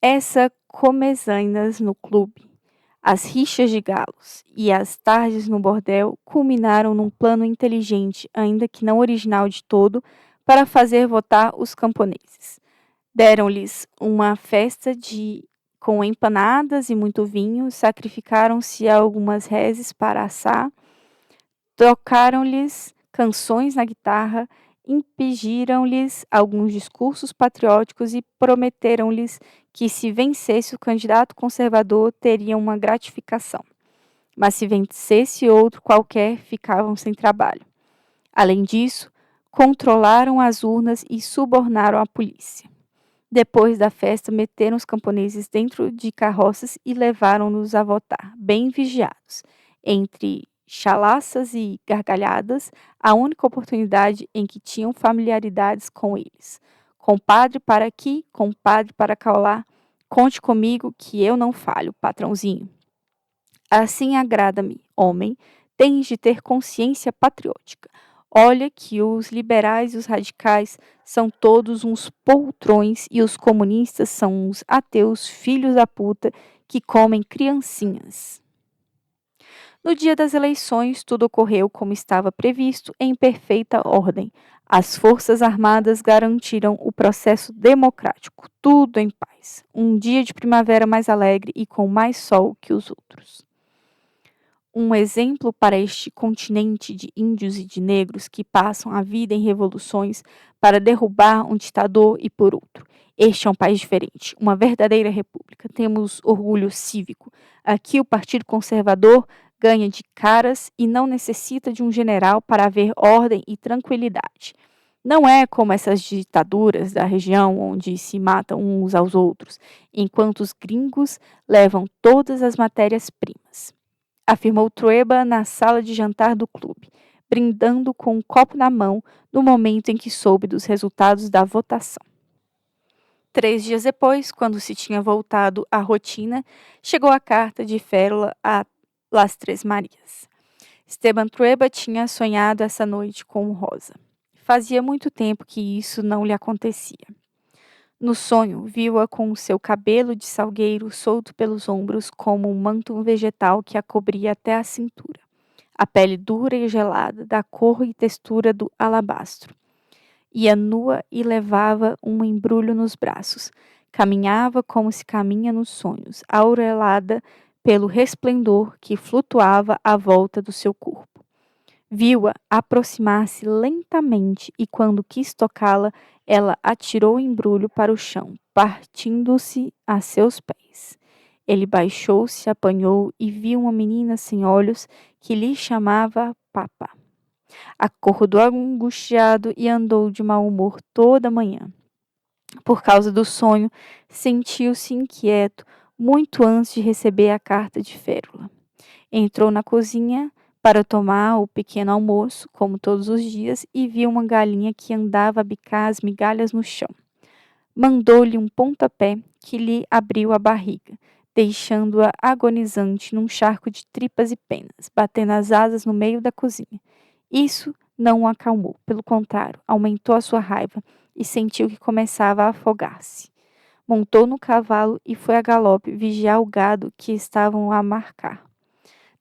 Speaker 1: Essa comezainas no clube, as rixas de galos e as tardes no bordel culminaram num plano inteligente, ainda que não original de todo, para fazer votar os camponeses. Deram-lhes uma festa com empanadas e muito vinho, sacrificaram-se a algumas reses para assar, tocaram-lhes canções na guitarra, impingiram-lhes alguns discursos patrióticos e prometeram-lhes que, se vencesse o candidato conservador, teriam uma gratificação. Mas se vencesse outro qualquer, ficavam sem trabalho. Além disso, controlaram as urnas e subornaram a polícia. Depois da festa, meteram os camponeses dentro de carroças e levaram-nos a votar, bem vigiados. Entre chalaças e gargalhadas, a única oportunidade em que tinham familiaridades com eles. Compadre para aqui, compadre para cá, conte comigo que eu não falho, patrãozinho. Assim agrada-me, homem, tens de ter consciência patriótica. Olha que os liberais e os radicais são todos uns poltrões e os comunistas são uns ateus filhos da puta que comem criancinhas. No dia das eleições, tudo ocorreu como estava previsto, em perfeita ordem. As Forças Armadas garantiram o processo democrático, tudo em paz. Um dia de primavera mais alegre e com mais sol que os outros. Um exemplo para este continente de índios e de negros que passam a vida em revoluções para derrubar um ditador e por outro. Este é um país diferente, uma verdadeira república. Temos orgulho cívico. Aqui o Partido Conservador ganha de caras e não necessita de um general para haver ordem e tranquilidade. Não é como essas ditaduras da região onde se matam uns aos outros, enquanto os gringos levam todas as matérias-primas, afirmou Trueba na sala de jantar do clube, brindando com um copo na mão no momento em que soube dos resultados da votação. 3 dias depois, quando se tinha voltado à rotina, chegou a carta de Férula a Las Três Marias. Esteban Trueba tinha sonhado essa noite com Rosa. Fazia muito tempo que isso não lhe acontecia. No sonho, viu-a com o seu cabelo de salgueiro solto pelos ombros como um manto vegetal que a cobria até a cintura. A pele dura e gelada, da cor e textura do alabastro. Ia nua e levava um embrulho nos braços. Caminhava como se caminha nos sonhos, aureolada pelo resplendor que flutuava à volta do seu corpo. Viu-a aproximar-se lentamente e, quando quis tocá-la, ela atirou o embrulho para o chão, partindo-se a seus pés. Ele baixou-se, apanhou e viu uma menina sem olhos que lhe chamava Papa. Acordou angustiado e andou de mau humor toda a manhã. Por causa do sonho, sentiu-se inquieto muito antes de receber a carta de Férula. Entrou na cozinha para tomar o pequeno almoço, como todos os dias, e viu uma galinha que andava a bicar as migalhas no chão. Mandou-lhe um pontapé que lhe abriu a barriga, deixando-a agonizante num charco de tripas e penas, batendo as asas no meio da cozinha. Isso não o acalmou, pelo contrário, aumentou a sua raiva e sentiu que começava a afogar-se. Montou no cavalo e foi a galope vigiar o gado que estavam a marcar.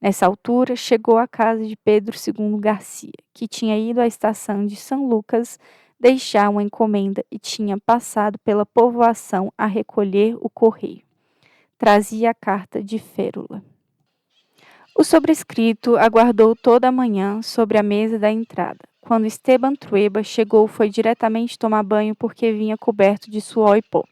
Speaker 1: Nessa altura, chegou à casa de Pedro II Garcia, que tinha ido à estação de São Lucas deixar uma encomenda e tinha passado pela povoação a recolher o correio. Trazia a carta de Férula. O sobrescrito aguardou toda a manhã sobre a mesa da entrada. Quando Esteban Trueba chegou, foi diretamente tomar banho porque vinha coberto de suor e pó,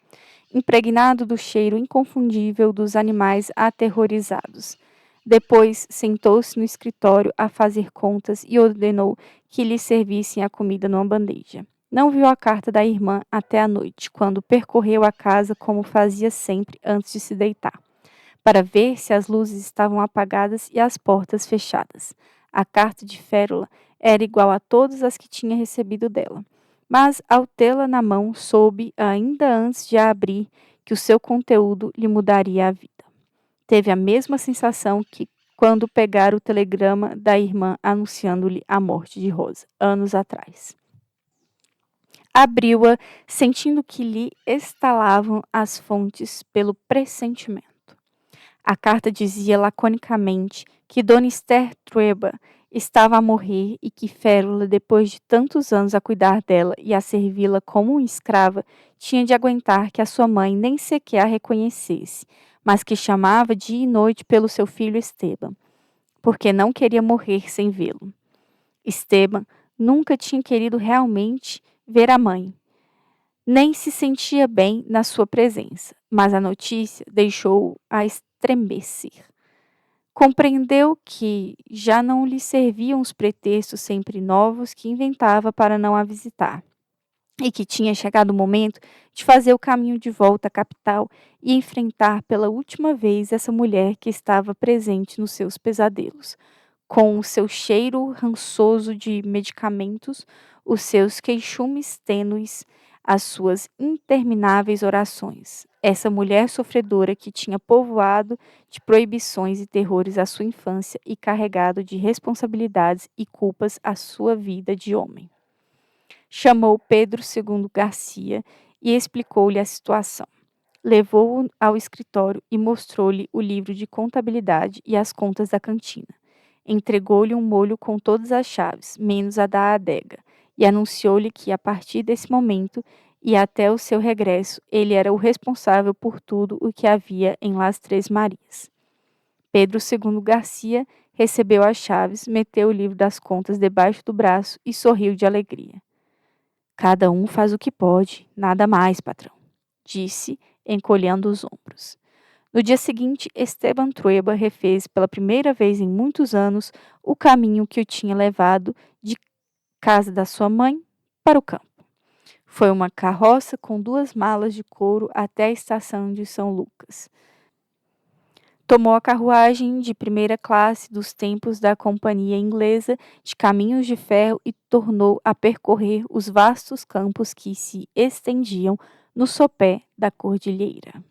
Speaker 1: impregnado do cheiro inconfundível dos animais aterrorizados. Depois sentou-se no escritório a fazer contas e ordenou que lhe servissem a comida numa bandeja. Não viu a carta da irmã até a noite, quando percorreu a casa como fazia sempre antes de se deitar, para ver se as luzes estavam apagadas e as portas fechadas. A carta de Férula era igual a todas as que tinha recebido dela, mas ao tê-la na mão, soube, ainda antes de a abrir, que o seu conteúdo lhe mudaria a vida. Teve a mesma sensação que quando pegara o telegrama da irmã anunciando-lhe a morte de Rosa, anos atrás. Abriu-a, sentindo que lhe estalavam as fontes pelo pressentimento. A carta dizia laconicamente que Dona Esther Trueba estava a morrer e que Férula, depois de tantos anos a cuidar dela e a servi-la como uma escrava, tinha de aguentar que a sua mãe nem sequer a reconhecesse, mas que chamava dia e noite pelo seu filho Esteban, porque não queria morrer sem vê-lo. Esteban nunca tinha querido realmente ver a mãe, nem se sentia bem na sua presença, mas a notícia deixou-o a estremecer. Compreendeu que já não lhe serviam os pretextos sempre novos que inventava para não a visitar, e que tinha chegado o momento de fazer o caminho de volta à capital e enfrentar pela última vez essa mulher que estava presente nos seus pesadelos, com o seu cheiro rançoso de medicamentos, os seus queixumes tênues, as suas intermináveis orações. Essa mulher sofredora que tinha povoado de proibições e terrores a sua infância e carregado de responsabilidades e culpas a sua vida de homem. Chamou Pedro II Garcia e explicou-lhe a situação. Levou-o ao escritório e mostrou-lhe o livro de contabilidade e as contas da cantina. Entregou-lhe um molho com todas as chaves, menos a da adega, e anunciou-lhe que, a partir desse momento e até o seu regresso, ele era o responsável por tudo o que havia em Las Três Marias. Pedro II Garcia recebeu as chaves, meteu o livro das contas debaixo do braço e sorriu de alegria. Cada um faz o que pode, nada mais, patrão, disse, encolhendo os ombros. No dia seguinte, Esteban Trueba refez pela primeira vez em muitos anos o caminho que o tinha levado de casa da sua mãe para o campo. Foi uma carroça com 2 malas de couro até a estação de São Lucas. Tomou a carruagem de primeira classe dos tempos da companhia inglesa de caminhos de ferro e tornou a percorrer os vastos campos que se estendiam no sopé da cordilheira.